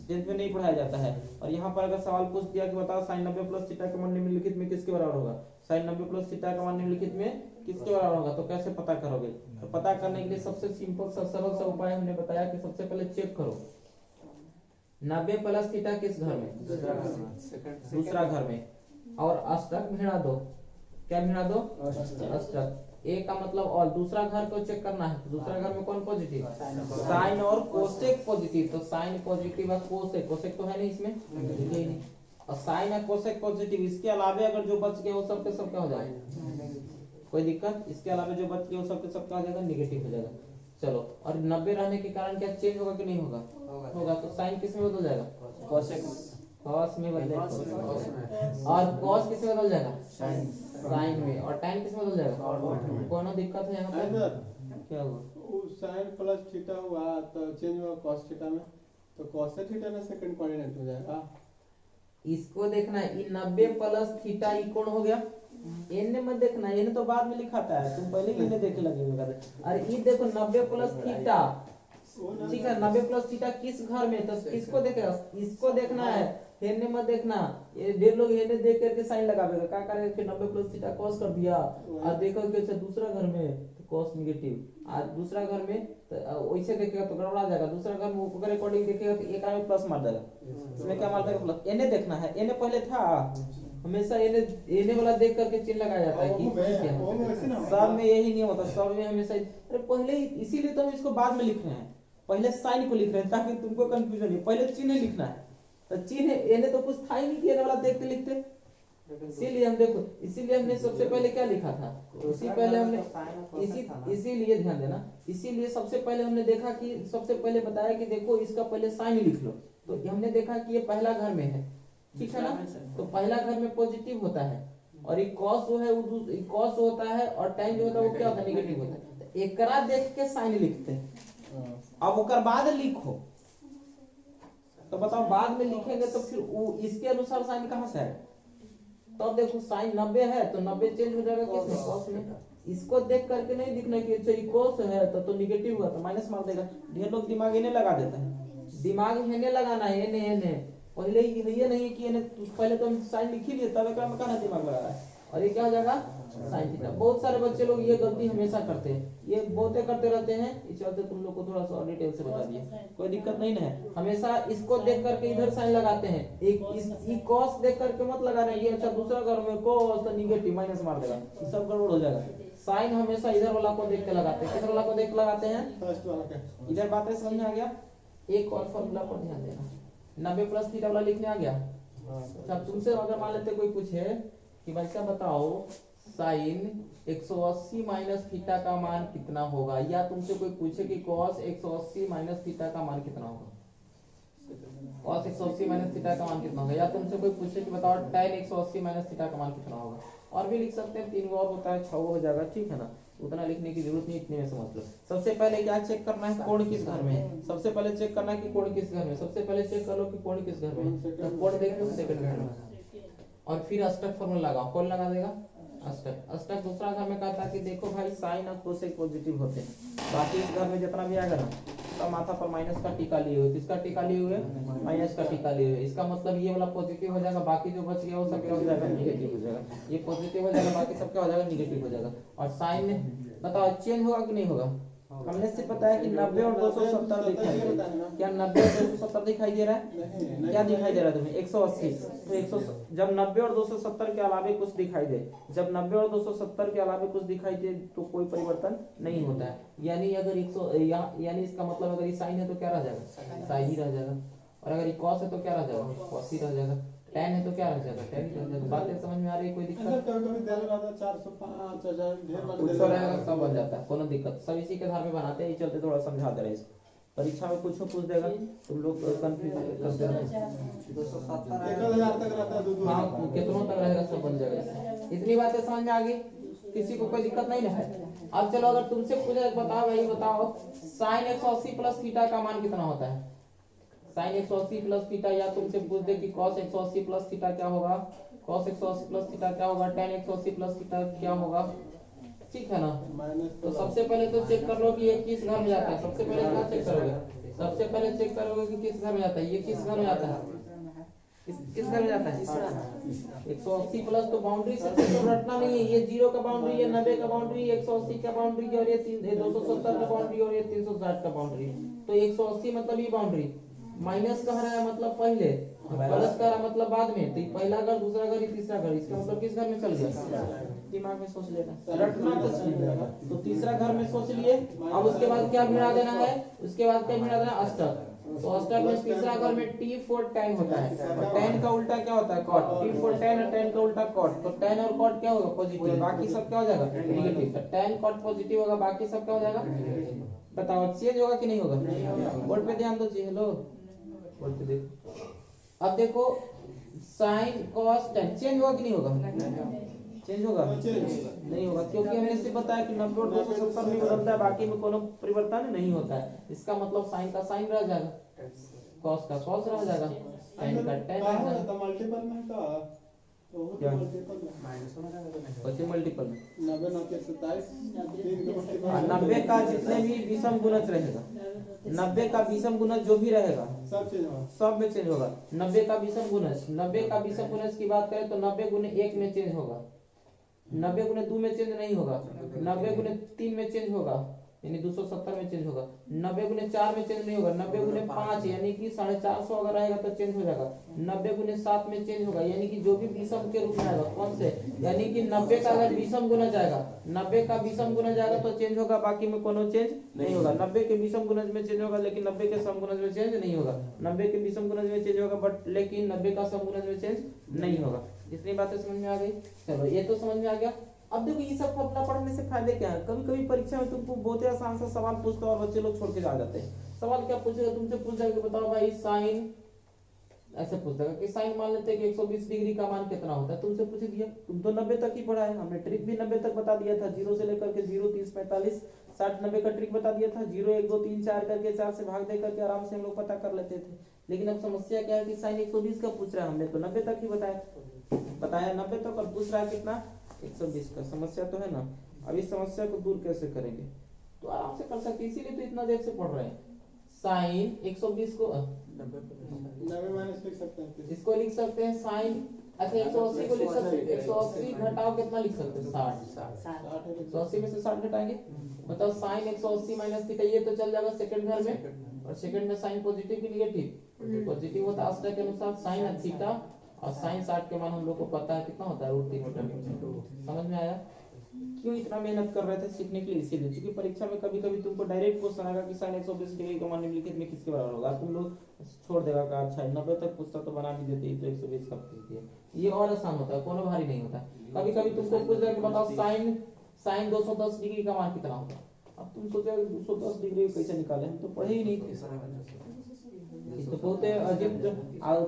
10th में नहीं पढ़ाया जाता है। और यहाँ पर अगर सवाल पूछ दिया कि बताओ साइन 90 प्लस थीटा का मान निम्नलिखित में किसके बराबर होगा, साइन 90 प्लस थीटा का मान निम्नलिखित में किसके बराबर होगा, तो कैसे पता करोगे। तो पता करने के लिए सबसे सिंपल सा सरल सा उपाय हमने बताया कि सबसे पहले चेक करो 90 प्लस थीटा किस घर में, दूसरा घर में, और अष्टक भिड़ा दो। क्या भिड़ा दो, अष्टक। ए का मतलब और दूसरा घर को चेक करना है, दूसरा घर में कौन पॉजिटिव, साइन और कोसेक पॉजिटिव। तो साइन पॉजिटिव और कोसेक, कोसेक तो है नहीं इसमें, और साइन और कोसेक पॉजिटिव। इसके अलावा अगर जो बच गया वो सब के सब क्या हो जाएगा, कोई दिक्कत, इसके अलावा जो बच गया वो सब के सब क्या हो जाएगा, निगेटिव हो जाएगा। चलो, और 90 रहने के कारण क्या चेंज होगा कि नहीं होगा, होगा। तो साइन किस में बदल जाएगा, कोसेक, कॉस में बदल जाएगा, और कॉस किस में बदल जाएगा, साइन में, और tan किस में बदल जाएगा। कोनो दिक्कत है यहाँ पे, क्या हुआ, साइन प्लस थीटा हुआ तो चेंज हुआ cos थीटा में, तो cos थीटा ना सेकंड कोऑर्डिनेट हो जाएगा। इसको देखना है, ये 90 प्लस थीटा ई कौन हो गया, एन मत देखना, एन तो बाद में लिखा था, तुम पहले ही देखे लगे। अरे ये देखो 90 प्लस थीटा, ठीक है, 90 प्लस थीटा किस घर में, तो किसको देखेगा, इसको देखना है, हेने मत देखना। ये ढेर लोग हेने देख करके साइन लगावेगा, क्या करेगा कि 90 प्लस थीटा कॉस कर दिया, और देखो कि अच्छा दूसरा घर में तो कॉस निगेटिव, और दूसरा घर में तो वैसे देखेगा तो गड़बड़ा जाएगा, दूसरा घर में ओकर अकॉर्डिंग देखेगा तो एक में प्लस मार देगा, इसमें क्या मार देगा प्लस। एने देखना है, एने पहले था, हमेशा एने वाला देख करके चिन्ह लगाया जाता है कि सब में यही नहीं होता, सब में हमेशा। अरे पहले इसीलिए तो हम इसको बाद में लिख रहे हैं, पहले साइन को लिख रहे हैं ताकि तुमको कंफ्यूजन नहीं, पहले चिन्ह लिखना है। तो चिन्ह एने तो कुछ था ही नहीं कि एने वाला देख के लिखते, इसीलिए हम देखो, इसीलिए हमने सबसे पहले क्या लिखा था, इसीलिए ध्यान देना, इसीलिए सबसे पहले हमने देखा कि सबसे पहले बताया कि देखो इसका पहले साइन लिख लो। तो हमने देखा कि ये पहला घर में है, ठीक है ना, तो पहला घर में पॉजिटिव होता है, और ये कॉस जो है वो कॉस होता है, और tan जो होता है वो क्या होता है, नेगेटिव होता है। तो एकरा देख के साइन लिखते हैं, अब ओकर बाद लिखो। तो बताओ बाद में लिखेंगे तो फिर इसके अनुसार साइन कहां से है, तो अब देखो साइन 90 है तो 90 चेंज हो जाएगा किसमें, कॉस में। इसको देख करके नहीं दिखना कि अच्छा ये कॉस है तो निगेटिव हुआ तो माइनस मार देगा। ढेर लोग दिमाग इन्हें लगा देता है, दिमाग इन्हें लगाना है, इन्हें पहले ये नहीं कि पहले तो हम साइन लिख ही लिए तब एक में कहना दिमाग लगा रहा है, और ये क्या हो जाएगा साइन थीटा। बहुत सारे बच्चे लोग ये गलती हमेशा करते हैं, ये बहुते करते रहते हैं, इस चलते तुम लोग को थोड़ा सा डिटेल से बता दिए, कोई दिक्कत नहीं है। हमेशा इसको देख करके इधर साइन लगाते हैं, एक इस कॉस देख करके मत लगा रहे, अच्छा दूसरा घर में कॉस तो निगेटिव माइनस मार देगा, सब गड़बड़ हो जाएगा। साइन हमेशा इधर वाला को देख के लगाते हैं, किधर वाला को देख के लगाते हैं, फर्स्ट वाला का। इधर बातें समझ में आ गया। एक और फॉर्मूला पर ध्यान देना, 90 प्लस थीटा वाला लिखने आ गया। अच्छा तुमसे अगर मान लेते कोई पूछे कि भाई साहब बताओ साइन 180 माइनस थीटा का मान कितना होगा, या तुमसे कोई पूछे कि कॉस 180 माइनस थीटा का मान कितना होगा, कॉस 180 माइनस थीटा का मान कितना होगा, या तुमसे कोई पूछे कि बताओ tan 180 माइनस थीटा का मान कितना होगा, और भी लिख सकते हैं, 3 गो और होता है, 6 गो हो जाएगा, ठीक है ना, उतना लिखने की जरूरत नहीं, इतने में समझ लो। सबसे पहले क्या चेक करना है, कोण किस घर में है, सबसे पहले चेक करना है कि कोण किस घर में, सबसे पहले चेक कर लो कि कोण किस घर में है, तो कोण देख लो सेकंड घर में, और फिर अष्टक फॉर्मूला लगाओ, कौन लगा देगा, अष्टक। अष्टक दूसरा घर में कहता है कि देखो भाई साइन और कोसेक पॉजिटिव होते हैं, बाकी इस घर में जितना भी आएगा ना तो माथा पर माइनस का टीका लिए हुए, किसका टीका लिए हुए, माइनस का टीका लिए हुए, इसका मतलब ये वाला पॉजिटिव हो जाएगा, बाकी जो बच गया वो सब क्या हो जाएगा, निगेटिव हो जाएगा, ये पॉजिटिव हो जाएगा, बाकी सब क्या हो जाएगा, निगेटिव हो जाएगा। और साइन में बताओ चेंज होगा कि नहीं होगा, हमने से पता है कि 90 और 270 दिखाई दे रहा है, क्या 90 और 270 दिखाई दे रहा है, क्या दिखाई दे रहा है तुम्हें, 180, तो 100 जब 90 और 270 के अलावे कुछ दिखाई दे, जब 90 और 270 के अलावे कुछ दिखाई दे तो कोई परिवर्तन नहीं होता है, यानी अगर 100 यानी इसका मतलब अगर ये साइन है तो क्या रह जाएगा, साइन ही रह जाएगा, और अगर ये कॉस है तो क्या रह जाएगा, कॉस ही रह जाएगा, tan है तो क्या रह जाएगा, tan ही रह जाएगा। बातें समझ में आ रही है, कोई दिक्कत, कभी-कभी दे रहा था 405 हजार ढेर वाले कुछ रहेगा सब बन जाता है, कोनो दिक्कत, सब इसी के आधार पे बनाते हैं, चलते थोड़ा समझा दे रहे हैं इसको, परीक्षा में कुछ पूछ देगा तुम लोग कंफ्यूज करते रहना, 1000 तक रहता है, 2 हाँ कितनों तक रहेगा सब बन जाएगा, इतनी बातें समझ में आ गई, किसी को कोई दिक्कत नहीं है। अब चलो अगर तुमसे पूछे बताओ भाई बताओ साइन 180 प्लस थीटा का मान कितना होता है, साइन 180 प्लस थीटा, या तुमसे पूछ दे कि कॉस 180 प्लस थीटा क्या होगा, कॉस 180 प्लस थीटा क्या होगा, tan 180 प्लस थीटा क्या होगा, ठीक है ना। तो सबसे पहले तो चेक कर लो कि ये किस घर में जाता है, सबसे पहले क्या चेक करोगे, सबसे पहले चेक करोगे कि किस घर में जाता है, ये किस घर में जाता है, किस घर में जाता है, 180 प्लस तो बाउंड्री से तो रटना नहीं है, ये 0 का बाउंड्री, ये 90 का बाउंड्री, 180 का बाउंड्री, और ये 270 का बाउंड्री, और ये 360 का बाउंड्री, तो 180 मतलब ये बाउंड्री, माइनस कह रहा है मतलब पहले, प्लस कह रहा है मतलब बाद में, तो पहला घर दूसरा घर तीसरा घर, इसका मतलब किस घर में चल गया, दिमाग में सोच लेना, रटना कुछ नहीं, तो तीसरा घर में सोच लिए। अब उसके बाद क्या मिला देना है, उसके बाद क्या मिला देना, अष्टक, तो अष्टक में तीसरा घर में t for tan होता है, और tan का उल्टा क्या होता है, cot, t for tan और tan का उल्टा cot, तो tan और cot क्या होगा, पॉजिटिव, बाकी सब क्या हो जाएगा, नेगेटिव, तो tan cot पॉजिटिव होगा, बाकी सब क्या हो जाएगा, बताओ चेंज होगा कि नहीं होगा, बोर्ड पे ध्यान दो जी, हेलो बोर्ड पे देखो, अब देखो sin cos tan चेंज होगा कि नहीं होगा, चेंज होगा नहीं होगा, क्योंकि हमने इससे बताया कि 90 और 270 में बदलता है, बाकी में कोनो परिवर्तन नहीं होता है, इसका मतलब साइन का साइन रह जाएगा, कॉस का कॉस रह जाएगा, tan का tan रह जाएगा, मल्टीपल में का तो क्या? मल्टीपल में माइनस होना है, बच्चे मल्टीपल में 90 9 के 27 3 के मल्टीपल, 90 का जितने भी विषम गुणज रहेगा, 90 का विषम गुणज जो भी रहेगा सब चीज होगा, सब में चेंज होगा, 90 का विषम गुणज, 90 का विषम गुणज की बात करें तो 90 गुने 1 में चेंज होगा, 90 गुने 2 में चेंज नहीं होगा, 90 गुने 3 में चेंज होगा, यानी 270 में चेंज होगा, 90 गुने 4 में चेंज नहीं होगा, 90 गुने 5 यानी कि 450 अगर रहेगा तो चेंज हो जाएगा, 90 गुने 7 में चेंज होगा, यानी कि जो भी विषम के रूप में आएगा, कौन से, यानी कि 90 का अगर विषम गुणज जाएगा, 90 का विषम गुणज जाएगा तो चेंज होगा, बाकी में कोनो चेंज नहीं होगा, 90 के विषम गुणज में चेंज होगा लेकिन 90 के सम गुणज में चेंज नहीं होगा, 90 के विषम गुणज में चेंज होगा बट लेकिन 90 का सम गुणज में चेंज नहीं होगा, इतनी बातें समझ में आ गई, चलो ये तो समझ में आ गया। अब देखो ये सब फॉर्मूला पढ़ने से फायदे क्या है, कभी कभी परीक्षा में तुमको बहुत ही आसान सा सवाल पूछते हो और बच्चे लोग छोड़ के जा जाते हैं, सवाल क्या पूछेगा तुमसे, पूछेगा कि बताओ भाई साइन, ऐसे पूछेगा कि साइन मान लेते हैं कि 120 डिग्री का मान कितना होता है, तुमसे पूछ दिया, तुम तो 90 तक ही पढ़ा है, हमने ट्रिक भी 90 तक बता दिया था, 0 से लेकर के 0 30 45 60 90 का ट्रिक बता दिया था, 0 1 2 3 4 करके 4 से भाग दे करके आराम से हम लोग पता कर लेते थे, लेकिन अब समस्या क्या है कि साइन 120 का पूछ रहा है, हमने तो 90 तक ही बताया 90 तक, और पूछ रहा है कितना 120 का, समस्या तो है ना। अब इस समस्या को दूर कैसे करेंगे, तो आराम से कर सकते, इसीलिए तो इतना देर से पढ़ रहे हैं, साइन 120 को 90 माइनस लिख सकते हैं, इसको लिख सकते हैं साइन, अच्छा 180 को लिख सकते हैं, 180 घटाओ कितना लिख सकते हैं 60, 180 में से 60 घटाएंगे, मतलब साइन 180 माइनस थीटा, ये तो चल जाएगा सेकंड घर में, और सेकंड में साइन पॉजिटिव की निगेटिव, पॉजिटिव होता है अष्टक के अनुसार साइन थीटा, और साइन 60 के मान हम लोग को पता है कितना होता है √3 मीटर, समझ में आया। क्यों इतना मेहनत कर रहे थे सीखने के लिए? इसीलिए क्योंकि परीक्षा में कभी कभी तुमको डायरेक्ट क्वेश्चन आएगा कि साइन 120 डिग्री का मान निम्नलिखित में किसके बराबर होगा, तुम लोग छोड़ देगा का अच्छा 90 तक पूछता तो बना भी देते, तो 120 का पूछ दिया। ये और आसान होता है, कोनो भारी नहीं होता। कभी कभी तुमको पूछ दिया कि बताओ साइन साइन 210 डिग्री का मान कितना होगा। अब तुम सोचो 210 डिग्री कैसे निकाले, हम तो पढ़े ही नहीं थे। तो बहुत अजीब,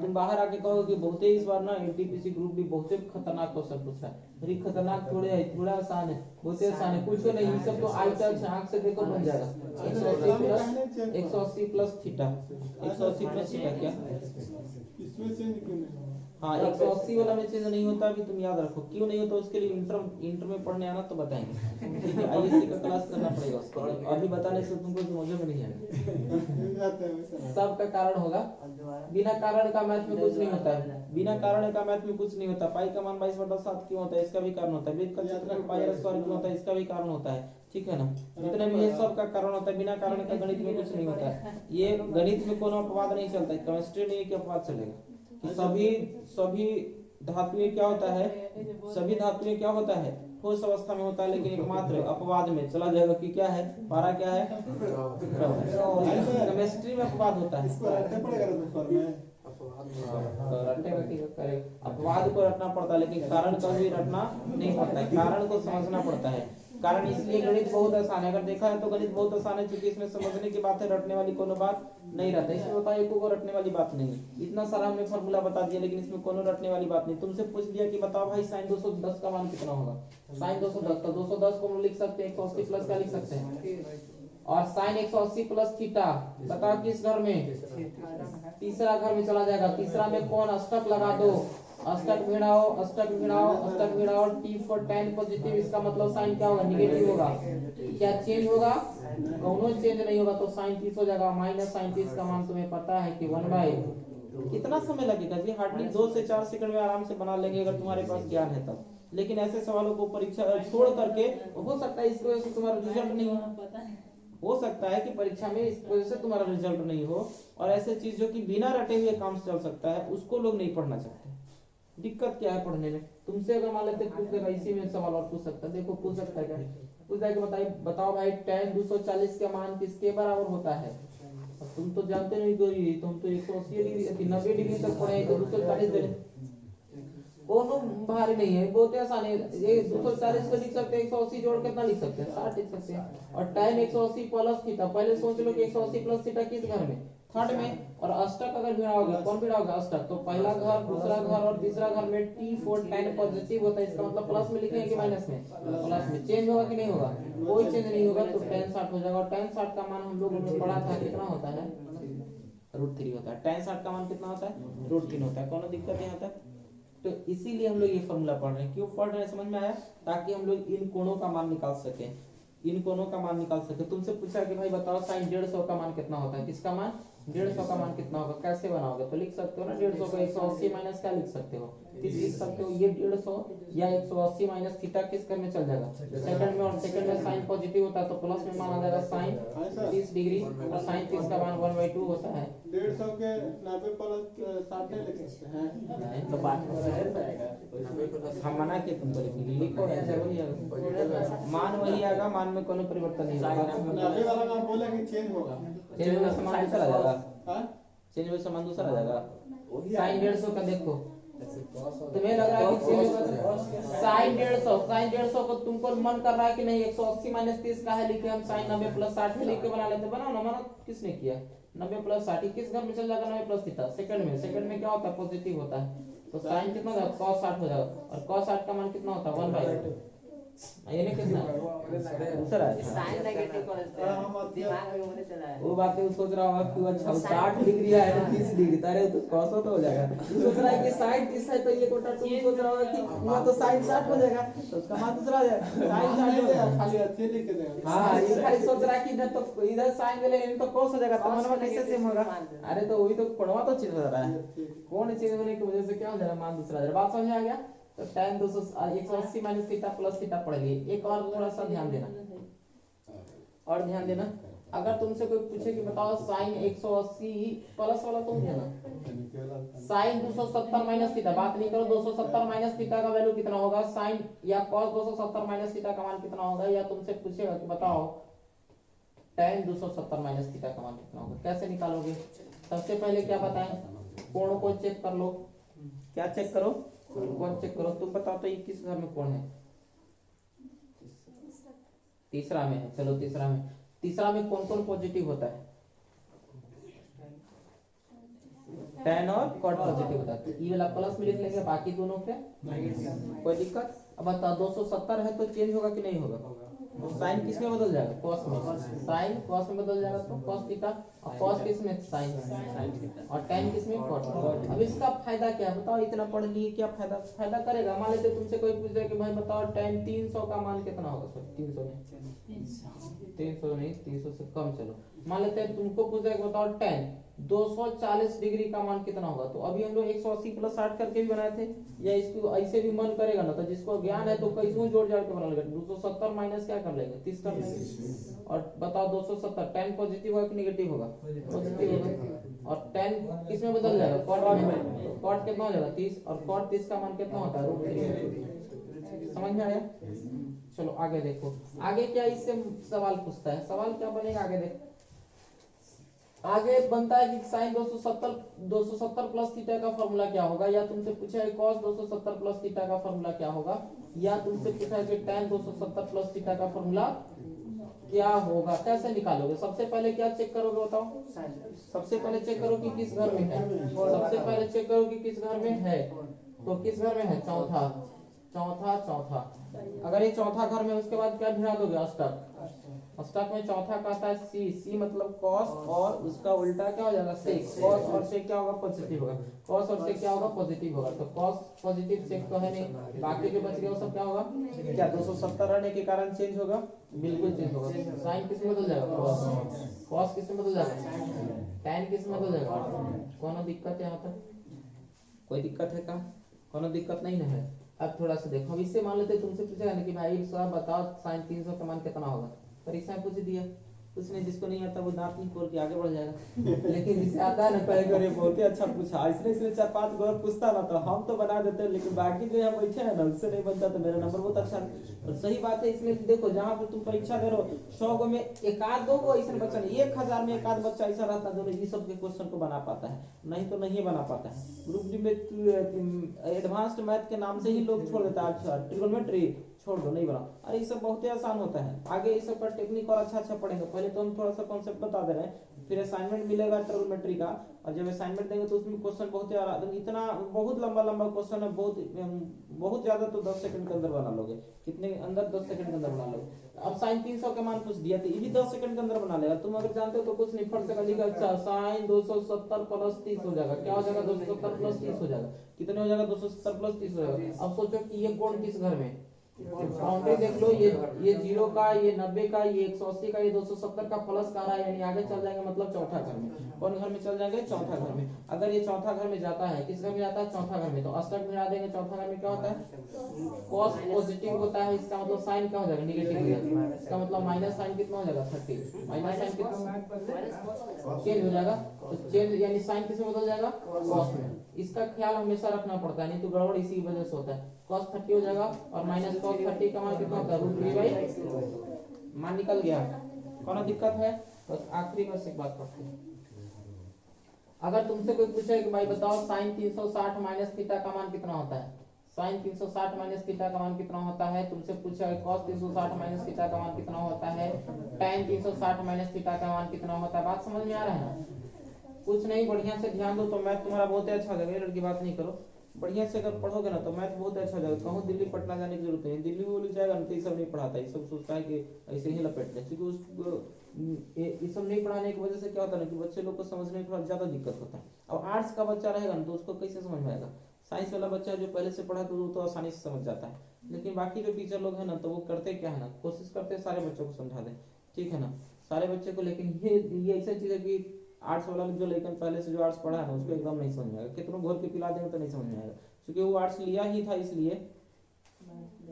तुम बाहर आके कहो कि बहुत इस बार ना एनटीपीसी ग्रुप भी बहुत खतरनाक क्वेश्चन पूछ रहा है। अरे खतरनाक थोड़े है, थोड़ा आसान है, बहुत आसान है, कुछ नहीं, ये सब तो आई टच आंख से देखो बन जाएगा। 180 प्लस थीटा, 180 प्लस थीटा क्या इसमें चेंज क्यों नहीं होगा? हाँ 180 वाला में चेंज नहीं होता, अभी तुम याद रखो क्यों नहीं होता। उसके लिए इंटर में पढ़ने आना तो बताएंगे, ठीक है, आईएससी का क्लास करना पड़ेगा उसके लिए, अभी बताने से तुमको समझ में नहीं आएगा। सबका कारण होगा, बिना कारण का मैथ में कुछ नहीं होता है, बिना कारण का मैथ में कुछ नहीं होता। पाई का मान 22/7 क्यों होता है, इसका भी कारण होता है। वेद का क्षेत्रफल पाई r स्क्वायर क्यों होता है, इसका भी कारण होता है, ठीक है ना। जितने भी ये सब का कारण होता है, बिना कारण का गणित में कुछ नहीं होता है। ये गणित में कोनो अपवाद नहीं चलता है, केमिस्ट्री में एक अपवाद चलेगा कि सभी धातुएं क्या होता है, सभी धातुएं क्या होता है, ठोस अवस्था में होता है, लेकिन एकमात्र अपवाद में चला जाएगा कि क्या है, पारा क्या है, केमिस्ट्री में अपवाद होता है। इसको रटना पड़ेगा पेपर में, अपवाद को रटना पड़ता है, लेकिन कारण का भी रटना नहीं पड़ता है, कारण को समझना पड़ता है। कारण इसलिए गणित बहुत आसान है, अगर देखा है तो गणित बहुत आसान है, क्योंकि इसमें समझने की बात है, रटने वाली कोनो बात नहीं रहता। इसमें बताओ एको को रटने वाली बात नहीं है। इतना सारा हमने फॉर्मूला बता दिया, लेकिन इसमें कोनो रटने वाली बात नहीं। तुमसे पूछ दिया कि बताओ भाई साइन 210 का मान कितना होगा, साइन 210, तो 210 को हम लिख सकते हैं 180 प्लस क्या लिख सकते हैं, और साइन 180 प्लस थीटा, बताओ किस घर में, तीसरा घर में चला जाएगा। तीसरा में कौन, अष्टक लगा दो, अष्टक भिड़ाओ, अष्टक भिड़ाओ, अष्टक भिड़ाओ, t फॉर tan पॉजिटिव, इसका मतलब साइन क्या होगा, निगेटिव होगा। क्या चेंज होगा, दोनों चेंज नहीं होगा, तो साइन 30 हो जाएगा। माइनस साइन 30 का मान तुम्हें पता है कि 1/, कितना समय लगेगा जी, हार्डली 2 से 4 सेकंड में आराम से बना लेंगे अगर तुम्हारे पास ज्ञान है तब। लेकिन ऐसे सवालों को परीक्षा छोड़ करके, हो सकता है इसकी वजह से तुम्हारा रिजल्ट नहीं हो सकता है कि परीक्षा में इस वजह से तुम्हारा रिजल्ट नहीं हो, और ऐसे चीज जो कि बिना रटे हुए काम चल सकता है उसको लोग नहीं पढ़ना चाहते। दिक्कत क्या है पढ़ने में, तुमसे अगर मान लेते पूछ देगा इसी में सवाल और पूछ सकता है, देखो पूछ सकता है क्या, पूछ देगा बताइए, बताओ भाई tan 240 का मान किसके बराबर होता है। अब तुम तो जानते नहीं कोई, तुम तो 180 डिग्री 90 डिग्री तक पढ़े, तो 240 दे, कोनो भारी नहीं है, बहुत आसान है। ये 240 को लिख सकते हैं, 180 जोड़ कितना लिख सकते हैं, 60 लिख सकते हैं। और tan 180 प्लस थीटा, पहले सोच लो कि 180 प्लस थीटा किस घर में, थर्ड में। और अष्टक अगर भिड़ाओगे, कौन भिड़ाओगे, अष्टक, तो पहला घर, दूसरा घर और तीसरा घर में t फॉर tan पॉजिटिव होता है, इसका मतलब प्लस में लिखेंगे कि माइनस में, प्लस में। चेंज होगा कि नहीं होगा, कोई चेंज नहीं होगा, तो tan 60 हो जाएगा। और tan 60 का मान हम लोगों ने पढ़ा था कितना होता है, √3 होता है। tan 60 का मान कितना होता है, √3 होता है। कौन दिक्कत यहाँ तक, तो इसीलिए हम लोग ये फॉर्मूला पढ़ रहे हैं। क्यों पढ़ रहे हैं समझ में आया, ताकि हम लोग इन कोणों का मान निकाल सके, इन कोणों का मान निकाल सके। तुमसे पूछा कि भाई बताओ साइन 150 का मान कितना होता है, किसका मान, 150 का मान कितना होगा, कैसे बनाओगे, तो लिख सकते हो ना 150 को 180 माइनस क्या लिख सकते हो, 30 लिख सकते हो। ये 150 या 180 माइनस थीटा किस कर में चल जाएगा, सेकंड में, और सेकंड में साइन पॉजिटिव होता है तो प्लस में मान आ जाएगा साइन 30 डिग्री, और साइन 30 का मान 1/2 होता है। 150 के 90 प्लस 60 लिख सकते हैं, तो बात हम मना के तुमको लिखो, ऐसे वही आएगा, मान वही आएगा, मान में कोनो परिवर्तन नहीं होगा। 90 वाला में आप बोले कि चेंज होगा, चेंज में समान दूसरा आ जाएगा, हाँ चेंज में समान दूसरा आ जाएगा। साइन 150 का देखो, तुम्हें लग रहा है कि चेंज होगा, साइन 150 को तुमको मन कर रहा है कि नहीं 180 माइनस 30 का है, लिखे हम साइन 90 प्लस 60 में लिख के बना लेते, बनाओ ना, मना किसने किया। 90 प्लस 60 किस घर में चल जाएगा, 90 प्लस थीटा, सेकंड में, सेकंड में क्या होता है, पॉजिटिव होता है, तो साइन कितना होगा, cos 60 हो जाएगा। और cos 60 का मान कितना होता है, 1/2, ये नहीं कितना दूसरा है, साइन नेगेटिव करते हैं, दिमाग में होने चला है। वो बातें सोच रहा होगा कि अच्छा 60 डिग्री है ना 30 डिग्री, तारे तो cos तो हो जाएगा, सोच रहा है कि साइन 30 है तो ये कोटा 2 सोच रहा होगा कि वहां तो साइन 60 हो जाएगा, तो उसका मान दूसरा आ जाएगा, साइन 60 हो जाएगा, खाली अच्छे लिख के देगा। हाँ ये खाली सोच रहा है कि इधर तो इधर साइन ले लेंगे तो cos हो जाएगा, तो मनवा कैसे सेम होगा। अरे तो वही तो पढ़वा तो चेंज हो रहा है, कौन चेंज होने की वजह से क्या हो जा रहा है, मान दूसरा आ जा रहा है। बात समझ में आ गया। तो tan 180 minus theta plus theta पढ़ लिए। एक और थोड़ा सा ध्यान देना, और ध्यान देना, अगर तुमसे कोई पूछे कि बताओ साइन 180 प्लस वाला तुम है ना, साइन 270 माइनस थीटा, बात नहीं करो 270 माइनस थीटा का वैल्यू कितना होगा, साइन या कॉस 270 माइनस थीटा का मान कितना होगा, या तुमसे पूछेगा कि बताओ tan 270 माइनस थीटा का मान कितना होगा, कैसे निकालोगे। सबसे पहले क्या बताएं, कोण को चेक कर लो। क्या चेक करो, कोण चेक करो। तुम बताओ तो ये किस घर में कोण है, तीसरा में है। चलो तीसरा में कौन कौन पॉजिटिव होता है, tan और cot पॉजिटिव होता है, तो ये वाला प्लस में लिख लेंगे, बाकी दोनों पे कोई दिक्कत। अब बताओ 270 है तो चेंज होगा कि नहीं होगा, साइन किस में बदल जाएगा, कॉस में, साइन कॉस में बदल जाएगा तो कॉस थीटा, और कॉस किस में, साइन, और tan किस में, cot। अब इसका फायदा क्या है बताओ, इतना पढ़ लिए क्या फायदा, फायदा करेगा। मान लेते तुमसे कोई पूछ दे कि भाई बताओ tan 300 का मान कितना होगा, सॉरी 300 नहीं 300 से कम, चलो मान लेते हैं तुमको पूछ दे कि बताओ tan 240 डिग्री का मान कितना होगा, तो अभी हम लोग 180 प्लस 60 करके भी बनाए थे, या इसको ऐसे भी मन करेगा ना, तो जिसको ज्ञान है तो कैसे जोड़ जाड़ के बना लेगा, 270 माइनस क्या कर लेंगे 30 कर लेंगे। और बताओ 270 tan पॉजिटिव होगा कि नेगेटिव होगा, पॉजिटिव होगा, और tan किस में बदल जाएगा, cot में, cot कितना हो जाएगा 30, और cot 30 का मान कितना होता है √3। समझ में आया। चलो आगे देखो, आगे क्या इससे सवाल पूछता है, सवाल क्या बनेगा आगे देखो। आगे बनता है कि साइन 270 प्लस थीटा का फॉर्मूला क्या होगा, या तुमसे पूछा है cos 270 प्लस थीटा का फॉर्मूला क्या होगा, या तुमसे पूछा है कि tan 270 प्लस थीटा का फॉर्मूला क्या होगा, कैसे निकालोगे। सबसे पहले क्या चेक करोगे बताओ, सबसे पहले चेक करो कि किस घर में है, सबसे पहले चेक करो कि किस घर में है, तो किस घर में है, चौथा। अगर ये चौथा घर में, उसके बाद क्या भिड़ा दोगे, अष्टक में चौथा का आता है सी मतलब cos, और उसका उल्टा क्या हो जाएगा sec, cos और sec क्या होगा, पॉजिटिव होगा, cos और sec क्या होगा, पॉजिटिव होगा, तो cos पॉजिटिव sec तो है नहीं, बाकी जो बच गया वो सब क्या होगा, क्या 270 रहने के कारण चेंज होगा, बिल्कुल चेंज होगा। साइन किस में बदल जाएगा, cos किस में बदल जाएगा, tan किस में बदल जाएगा। कोनो दिक्कत है यहाँ पर, कोई दिक्कत है क्या, कोनो दिक्कत नहीं ना है। अब थोड़ा सा देखो, अब इससे मान लेते तुमसे पूछेगा ना कि भाई साहब बताओ साइन 300 का मान कितना होगा, परीक्षा में पूछ दिया, उसने जिसको नहीं आता वो दांत नहीं खोल के आगे बढ़ जाएगा, लेकिन जिसे आता है ना कहेगा अरे बहुत ही अच्छा पूछा, इसलिए 4-5 गौर पूछता ना तो हम तो बना देते, लेकिन बाकी जो यहाँ बैठे हैं ना उससे नहीं बनता, तो मेरा नंबर बहुत अच्छा है। और सही बात है, इसमें देखो जहाँ पर तुम परीक्षा दे रहे हो 100 गो में एकाध दो गो ऐसा बच्चा नहीं, 1000 में एकाध बच्चा ऐसा रहता है जो ये सब के क्वेश्चन को बना पाता है, नहीं तो नहीं बना पाता है। ग्रुप डी में एडवांस्ड मैथ के नाम से ही लोग छोड़ देता है, अच्छा ट्रिगोनोमेट्री छोड़ दो नहीं बना, अरे ये सब बहुत ही आसान होता है, आगे ये सब का टेक्निक और अच्छा पढ़ेंगे। पहले तो हम थोड़ा सा कॉन्सेप्ट बता दे रहे हैं, फिर असाइनमेंट मिलेगा ट्रिगोनोमेट्री का, और जब असाइनमेंट देंगे तो उसमें क्वेश्चन बहुत ही इतना बहुत लंबा क्वेश्चन है, बहुत ज्यादा, तो 10 सेकंड के अंदर बना लोगे, कितने अंदर 10 सेकंड के अंदर बना लोगे। अब साइन 300 का मान पूछ दिया तो ये भी 10 सेकंड के अंदर बना लेगा, तुम अगर जानते हो तो कुछ नहीं, फट से लिखा अच्छा साइन 270 प्लस 30 हो जाएगा, क्या हो जाएगा 270 प्लस 30 हो जाएगा, कितने हो जाएगा 270 प्लस 30 हो जाएगा। अब सोचो कि ये कोण किस घर में, बाउंड्री देख लो, ये 0 का, ये 90 का, ये 180 का, ये 270 का प्लस का रहा है, यानी आगे चल जाएंगे मतलब चौथा घर में। कौन घर में चल जाएंगे, चौथा घर में। अगर ये चौथा घर में जाता है, किस घर में जाता है, चौथा घर में, तो अष्टक भिड़ा देंगे, चौथा घर में क्या होता है, cos पॉजिटिव होता है, इसका मतलब साइन क्या हो जाएगा, नेगेटिव हो जाएगा, इसका मतलब माइनस साइन कितना हो जाएगा 30, माइनस साइन कितना चेंज हो जाएगा, तो चेंज यानी साइन किस में बदल जाएगा, cos में। इसका ख्याल हमेशा रखना पड़ता है, नहीं तो गड़बड़ इसी की वजह से होता है। cos 30 हो जाएगा, और माइनस cos 30 का मान कितना होता है, √3/, मान निकल गया, कोनो दिक्कत है। बस आखिरी बस एक बात करते हैं, अगर तुमसे कोई पूछे कि भाई बताओ साइन 360 माइनस थीटा का मान कितना होता है, साइन 360 माइनस थीटा का मान कितना होता है, तुमसे पूछा है cos 360 माइनस थीटा का मान कितना होता है, tan 360 माइनस थीटा का मान कितना होता है, बात समझ में आ रहा है ना। कुछ नहीं, बढ़िया से ध्यान दो तो मैथ तुम्हारा बहुत अच्छा हो जाएगा, लड़की बात नहीं करो, बढ़िया से अगर पढ़ोगे ना तो मैथ बहुत अच्छा हो जाएगा। कहूँ दिल्ली पटना जाने की जरूरत नहीं, दिल्ली बोली जाएगा ना तो ये सब नहीं पढ़ाता, ये सब सोचता है कि ऐसे ही लपेट ले, क्योंकि उस ये सब नहीं पढ़ाने की वजह से क्या होता है ना कि बच्चे लोग को समझने में थोड़ा ज्यादा दिक्कत होता है। अब आर्ट्स का बच्चा रहेगा ना तो उसको कैसे समझ में आएगा, साइंस वाला बच्चा जो पहले से पढ़ा तो आसानी से समझ जाता है, लेकिन बाकी जो टीचर लोग हैं ना तो वो करते क्या है ना, कोशिश करते हैं सारे बच्चों को समझा दें, ठीक है ना, सारे बच्चे को, लेकिन ये ऐसा चीज है कि आर्ट्स वाला जो लेकिन पहले से जो आर्ट्स पढ़ा है ना उसको एकदम नहीं समझ में आएगा, कितना घोर के पिला देंगे तो नहीं समझ में आएगा, क्योंकि वो आर्ट्स लिया ही था इसलिए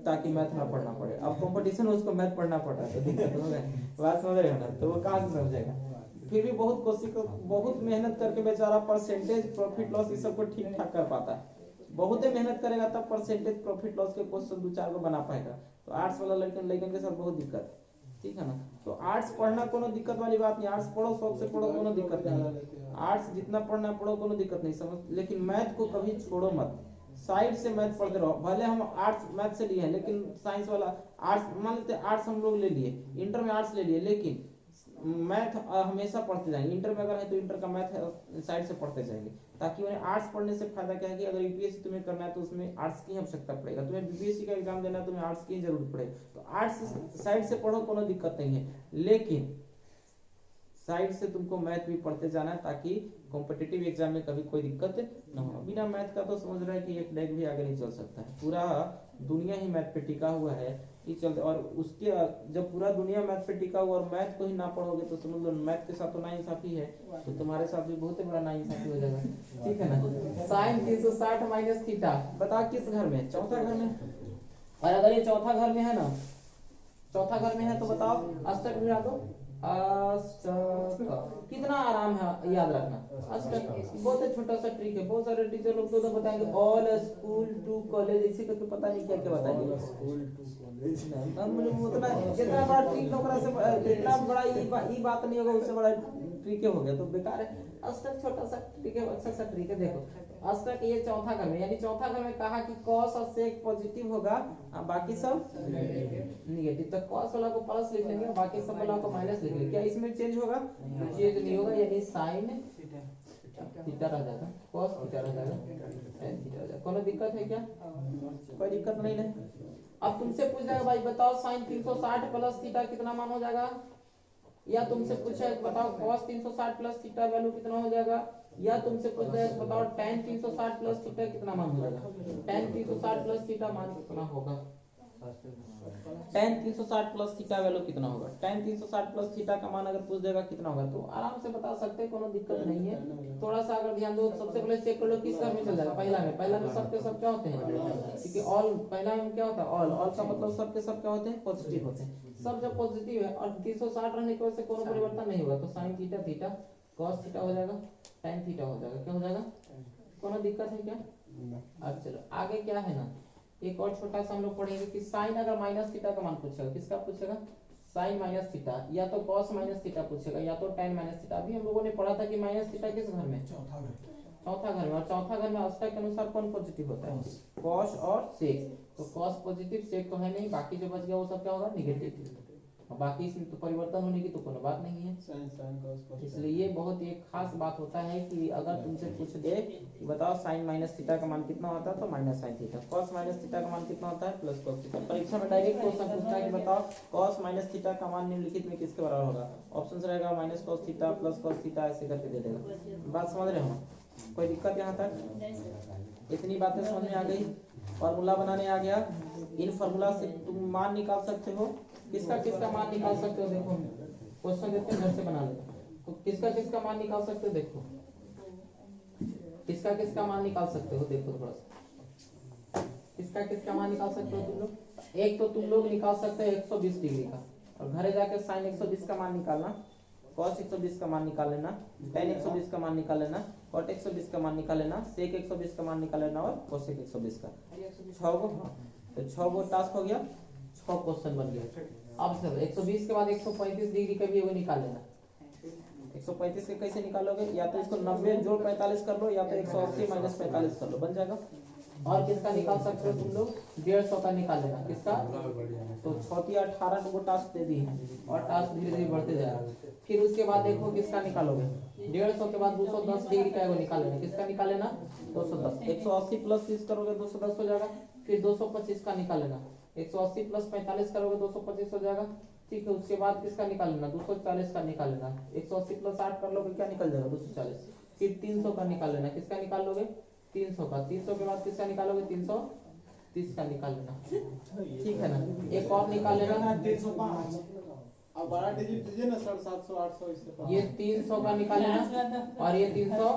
ताकि मैथ ना पढ़ना पड़े। अब कंपटीशन में उसको मैथ पढ़ना पड़ रहा है तो दिक्कत हो गई, बात समझ रहे हो ना, तो वो कहाँ से समझेगा। फिर भी बहुत कोशिश बहुत मेहनत करके बेचारा परसेंटेज प्रॉफिट लॉस इस सब को ठीक ठाक कर पाता है। बहुत ही मेहनत करेगा तब परसेंटेज प्रॉफिट लॉस के क्वेश्चन 2-4 को बना पाएगा। तो आर्ट्स वाला लड़कन के साथ बहुत दिक्कत है, ठीक है ना। तो आर्ट्स पढ़ना कोनो दिक्कत वाली बात नहीं, आर्ट्स पढ़ो, शौक से पढ़ो, कोनो दिक्कत नहीं। आर्ट्स जितना पढ़ना पढ़ो, कोनो दिक्कत नहीं समझ, लेकिन मैथ को कभी छोड़ो मत, साइड से मैथ पढ़ते रहो। भले हम आर्ट्स मैथ से लिए हैं, लेकिन साइंस वाला आर्ट्स मान लेते आर्ट्स हम लोग ले लिए, इंटर में आर्ट्स ले लिए, लेकिन मैथ हमेशा पढ़ते जाएंगे। इंटर में अगर है तो इंटर का मैथ साइड से पढ़ते जाएंगे, ताकि उन्हें आर्ट्स पढ़ने से फायदा क्या है कि अगर यूपीएससी तुम्हें करना है तो उसमें आर्ट्स की आवश्यकता पड़ेगा, तुम्हें बीपीएससी का एग्जाम देना है तुम्हें आर्ट्स की जरूरत पड़ेगी। तो आर्ट्स साइड से पढ़ो, कोनो दिक्कत नहीं है, लेकिन साइड से तुमको मैथ भी पढ़ते जाना है ताकि कॉम्पिटिटिव एग्जाम में कभी कोई दिक्कत न हो। बिना मैथ का तो समझ रहे हैं कि एक डेग भी आगे नहीं चल सकता है, पूरा दुनिया ही मैथ पे टिका हुआ है कि चलते। और उसके जब पूरा दुनिया मैथ पे टिका हुआ और मैथ को ही ना पढ़ोगे तो समझ लो मैथ के साथ तो नाइंसाफी है, तो तुम्हारे साथ भी बहुत बड़ा नाइंसाफी हो जाएगा, ठीक है ना। साइन 360 माइनस थीटा, बताओ किस घर में, चौथा घर में। और अगर ये चौथा घर में है ना, चौथा घर में है तो बताओ अष्टक मिला दो, अष्टक कितना आराम है याद रखना। अष्टक बहुत छोटा सा ट्रिक है, बहुत सारे टीचर लोग तो बताएंगे ऑल स्कूल टू कॉलेज, इसी करके पता नहीं क्या क्या बताएंगे। मुझे उतना जितना बड़ा ट्रिक होगा से जितना बड़ा ये बात नहीं होगा उससे बड़ा ट्रिक हो गया तो बेकार है। अष्टक छोटा सा ट्रिक है, अच्छा सा ट्रिक है। देखो अष्टक ये चौथा घर में, यानी चौथा घर में कहा कि cos और sec पॉजिटिव होगा, बाकी सब नेगेटिव। तो cos वाला को प्लस लिख लेंगे, बाकी सब वाला को माइनस लिख लेंगे। क्या इसमें चेंज होगा? चेंज नहीं होगा, यानी sin थीटा रह जाएगा, cos थीटा रह जाएगा, sin थीटा रह जाएगा। कोनो दिक्कत है क्या? कोई दिक्कत नहीं है। अब तुमसे पूछ जाएगा भाई बताओ sin 360 प्लस थीटा कितना मान हो जाएगा, या तुमसे पूछे बताओ cos 360 प्लस थीटा वैल्यू कितना हो जाएगा, या तुमसे पूछ जाएगा बताओ tan 360 प्लस थीटा कितना मान हो जाएगा। tan 360 प्लस थीटा मान कितना होगा, tan 360 प्लस थीटा वैल्यू कितना होगा। tan 360 प्लस थीटा का मान अगर पूछ देगा कितना होगा तो आराम से बता सकते हैं, कोनो दिक्कत नहीं है। थोड़ा सा अगर ध्यान दो, सबसे पहले चेक कर लो किस घर में चल जाएगा। पहला में सब के सब क्या होते हैं, क्योंकि ऑल पहला में क्या होता है, ऑल का मतलब सब के सब क्या होते हैं, पॉजिटिव होते हैं। सब जब पॉजिटिव है और 360 रहने की वजह से कोनो परिवर्तन नहीं होगा, तो sin theta theta cos theta हो जाएगा, tan थीटा हो जाएगा। क्या हो जाएगा, कोनो दिक्कत है क्या? अब चलो आगे क्या है ना, एक और छोटा सा हम लोग पढ़ेंगे कि sin अगर माइनस थीटा का मान पूछेगा, किसका पूछेगा, sin माइनस थीटा, या तो cos माइनस थीटा पूछेगा, या तो tan माइनस थीटा। अभी हम लोगों ने पढ़ा था कि माइनस थीटा किस घर में, चौथा घर में। और चौथा घर में अष्टक के अनुसार कौन पॉजिटिव होता है, cos और sec। तो cos पॉजिटिव, sec तो है नहीं, बाकी जो बच गया वो सब क्या होगा, नेगेटिव। बाकी इसमें तो परिवर्तन होने की तो कोनो बात नहीं है। इसलिए ये बहुत एक खास बात होता है कि अगर तुमसे पूछ दे कि बताओ sin माइनस थीटा का मान कितना होता है तो minus sin theta, cos minus theta का मान कितना होता है प्लस cos थीटा। परीक्षा में डायरेक्ट क्वेश्चन पूछता है कि बताओ cos माइनस थीटा का मान निम्नलिखित में किसके बराबर होगा। ऑप्शन रहेगा minus cos theta plus cos theta, ऐसे करके दे देगा। बात समझ रहे हो, कोई दिक्कत यहाँ तक? इतनी बातें समझ में आ गई। फॉर्मूला बनाने आ गया, इन फॉर्मूला से तुम मान निकाल सकते हो, किसका किसका मान निकाल सकते हो। देखो क्वेश्चन देते हैं, घर से बना लेते, तो किसका किसका मान निकाल सकते हो। देखो किसका किसका मान निकाल सकते हो, देखो थोड़ा सा किसका किसका मान निकाल सकते हो तुम लोग। एक तो तुम लोग निकाल सकते हो 120 डिग्री का, और घरे जाके sin 120 का मान निकालना, cos 120 का मान निकाल लेना, tan 120 का मान निकाल लेना, cot 120 का मान निकाल लेना, sec 120 का मान निकाल लेना, और cosec 120 का। 6 गो, तो 6 गो टास्क हो गया, 6 क्वेश्चन बन गया। अब सर 120 के बाद 135 डिग्री का भी वो निकाल लेना। 135 के कैसे निकालोगे, या तो इसको 90 जोड़ 45 कर लो, या तो 180 माइनस 45 कर लो, बन जाएगा। और किसका निकाल सकते हो तुम लोग, 150 का निकाल लेना। किसका, तो 6 18 को टास्क दे दी है, और टास्क धीरे धीरे बढ़ते जाएगा। फिर उसके बाद देखो किसका निकालोगे, 150 के बाद 210 डिग्री का वो निकाल लेना। किसका निकाल लेना, 210। 180 प्लस 30 करोगे 210 हो जाएगा। फिर 225 का निकाल लेना, 180 प्लस 45 करोगे 225 हो जाएगा। ठीक है, उसके बाद किसका निकाल लेना, 240 का निकाल लेना। 180 प्लस 8 कर लोगे क्या निकल जाएगा, 240। फिर 300 का निकाल लेना। किसका निकाल लोगे, 300 का। 300 के बाद किसका निकालोगे, 330 का निकाल लेना। ठीक है ना, एक और निकाल लेना, 305। अब बड़ा डिजिट दीजिए ना, 750 800 इससे। ये 300 का निकाल लेना, और ये 300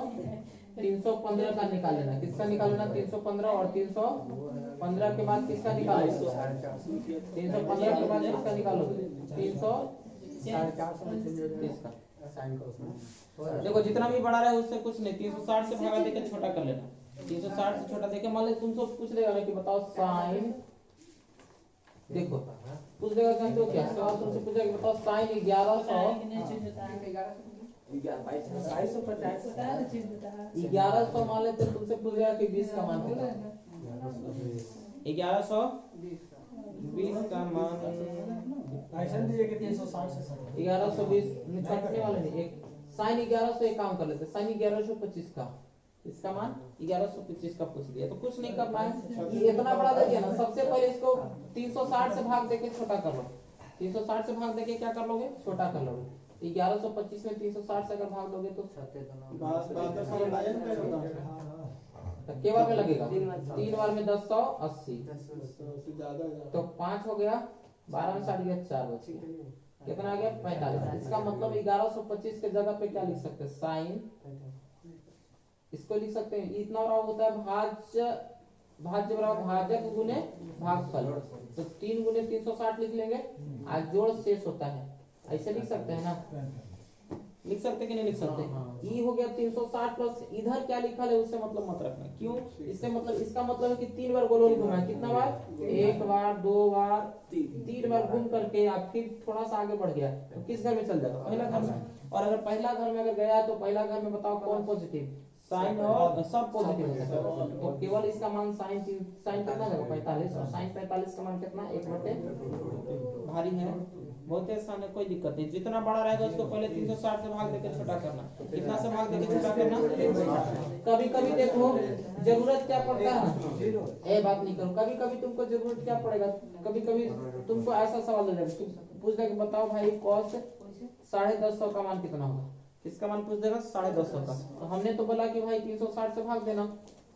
315 का निकाल लेना। किसका निकाल लेना? 315 और 315 के बाद किसका निकालोगे? 315 के बाद किसका निकालोगे? 330 का। देखो जितना भी बड़ा रहे उससे कुछ नहीं, 360 से भागा देके छोटा कर लेना। 360 से छोटा देके मान लो तुमसे पूछ देगा ना कि बताओ साइन, देखो पूछ देगा जानते हो क्या सवाल तुमसे पूछेगा कि बताओ साइन 1100 मान लेते तुमसे पूछ देगा कि 20 का मान कितना? 1120 का मान 1120 निकालने वाले नहीं। एक साइन 1100 एक काम कर लेते, साइन 1125 का इसका मान 1125 का पूछ दिया तो कुछ नहीं करना है। ये इतना बड़ा दे दिया ना, सबसे पहले इसको 360 से भाग देके छोटा कर लो। 360 से भाग देके क्या कर लोगे? छोटा कर लोगे। 1125 में 360 से अगर भाग दोगे तो के बार में लगेगा? 3 बार में 10 180 तो 5 हो गया, 12 में 60 गया, 4 बच गया, कितना आ गया? 45। इसका मतलब 1125 के जगह पे क्या लिख सकते हैं? साइन, इसको लिख सकते हैं इतना बड़ा होता है भाज्य बराबर भाजक गुने भागफल, तो 3 गुने 360 लिख लेंगे, आज जोड़ शेष होता है, ऐसे लिख सकते हैं ना? लिख सकते कि नहीं लिख सकते? ई हो गया 360 प्लस इधर क्या लिखा है उससे मतलब मत रखना। क्यों? इससे मतलब इसका मतलब है कि 3 बार गोल घुमा है। कितना बार? 1 बार 2 बार 3 बार घूम करके आप फिर थोड़ा सा आगे बढ़ गया तो किस घर में चल जाएगा? पहला घर में। और अगर पहला घर में अगर गया तो पहला घर में बताओ कौन पॉजिटिव? साइन और सब पॉजिटिव है, तो केवल इसका मान साइन कितना जाएगा? 45। और साइन 45 का मान कितना? 1/, भारी है, बहुत आसान है, कोई दिक्कत नहीं। जितना बड़ा रहेगा उसको पहले 360 से भाग देकर छोटा करना। कितना से भाग देकर छोटा करना? कभी कभी देखो जरूरत क्या पड़ता है, ये बात नहीं करो, कभी कभी तुमको जरूरत क्या पड़ेगा, कभी कभी तुमको ऐसा सवाल दे देगा, पूछ देगा बताओ भाई cos 150 का मान कितना होगा? इसका मान पूछ देगा 150 का, तो हमने तो बोला कि भाई 360 से भाग देना।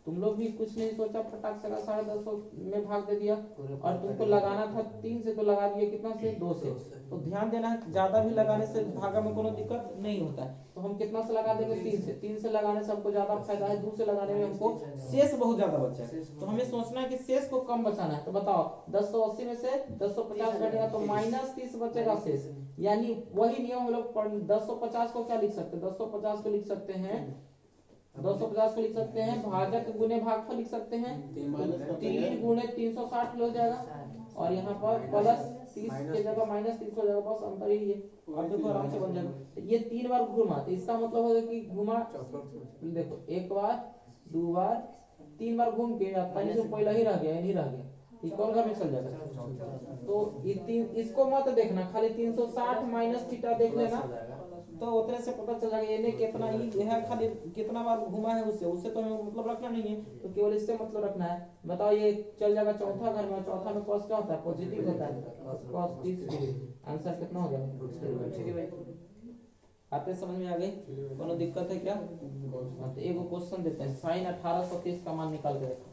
तुम लोग भी कुछ नहीं सोचा, फटाक से 150 में भाग दे दिया। और तुमको लगाना था 3 से तो लगा दिए कितना से? 2 से। तो ध्यान देना है ज्यादा भी लगाने से भागा में कोनो दिक्कत नहीं होता है, तो हम कितना से लगा देंगे? 3 से। 3 से लगाने से हमको ज्यादा फायदा है, 2 से लगाने में हमको शेष बहुत ज्यादा बचा है, तो हमें सोचना है कि शेष को कम बचाना है। तो बताओ 1080 में से 1050 घटेगा तो -30 बचेगा शेष, यानी वही नियम हम लोग 1050 को क्या लिख सकते हैं? 1050 को लिख सकते हैं 250 को लिख सकते हैं भाजक गुने भागफल लिख सकते हैं, 3 गुने 360 हो जाएगा, और यहाँ पर प्लस 30 के जगह -30 हो जाएगा, बस अंतर ही है। अब देखो आराम से बन जाएगा। ये 3 बार घुमा, तो इसका मतलब होगा कि घुमा, देखो 1 बार 2 बार 3 बार घूम के पहले से पहला ही रह गया, नहीं रह गया, ये कौन घर में चल जाएगा? तो इसको मत देखना, खाली 360 माइनस थीटा देख लेना, तो उतने से पता चल जाएगा ये कितना ही है, खाली कितना बार घुमा है उससे तो हमें मतलब रखना नहीं है, तो केवल इससे मतलब रखना है। बताओ ये चल जाएगा चौथा घर में, चौथा में cos क्या होता है? पॉजिटिव होता है, cos 30 डिग्री। आंसर कितना हो गया? आते समझ में आ गई? कोनो दिक्कत है क्या? तो एगो क्वेश्चन देते हैं, साइन 1830 का मान निकाल के देखो।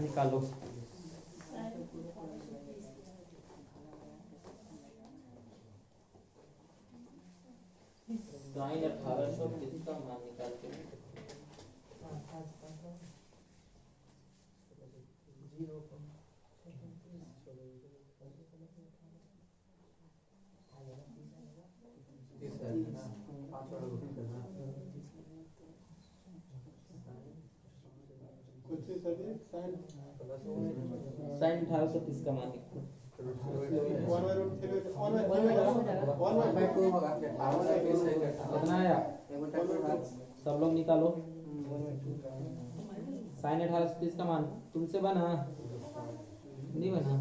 निकालो। साइन 1830 का मान निकाल के साइन 1830 का मान निकालो। कितना आया? सब लोग निकालो। साइन 1830 का मान तुमसे बना नहीं बना?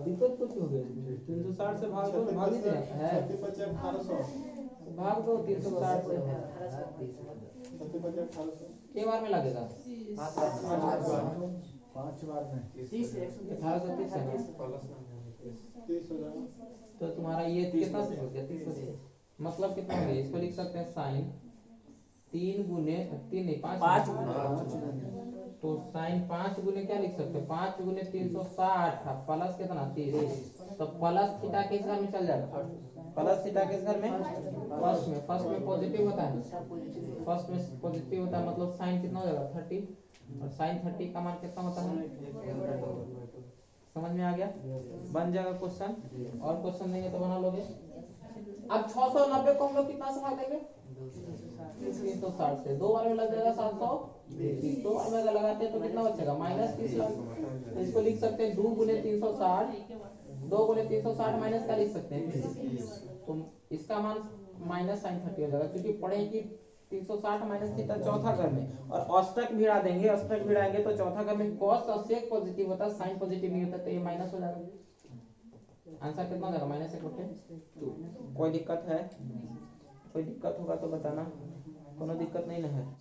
दिक्कत कुछ हो गई? 360 से भाग दो, भाग नहीं है, भाग दो 360 से। के बार में लगेगा? 5 बार में 1830 तो तुम्हारा ये कितना से हो गया? 30 से। मतलब कितना हो गया? इसको लिख सकते हैं साइन 3 गुने 3 नहीं 5, तो साइन 5 गुने क्या लिख सकते हैं? 5 गुने 360 प्लस कितना? 30, तो प्लस थीटा किस घर में चल जाएगा? प्लस थीटा किस घर में? फर्स्ट में पॉजिटिव होता है, फर्स्ट में पॉजिटिव होता है, मतलब साइन कितना हो जाएगा 30, और साइन 30 का मान कितना होता है? समझ में आ गया? बन जाएगा क्वेश्चन। और क्वेश्चन देंगे तो बना लोगे। अब 690 को हम लोग कितना से भाग देंगे? 360 से। 2 बार में लग जाएगा 730। 2 बार में अगर लगाते हैं तो कितना बचेगा? -30 लग। तो इसको लिख सकते हैं 2 गुने 360, 2 गुने 360 माइनस का लिख सकते हैं, तो इसका मान माइनस साइन 30 हो जाएगा, क्योंकि पढ़े कि 360 माइनस थीटा चौथा घर में, और अष्टक भिड़ा देंगे, अष्टक भिड़ाएंगे तो चौथा घर में cos और sec पॉजिटिव होता है, साइन पॉजिटिव नहीं होता, तो ये माइनस हो जाएगा। आंसर कितना हो जाएगा? -1/2। कोई दिक्कत है? कोई दिक्कत होगा तो बताना, कोनो दिक्कत नहीं ना है।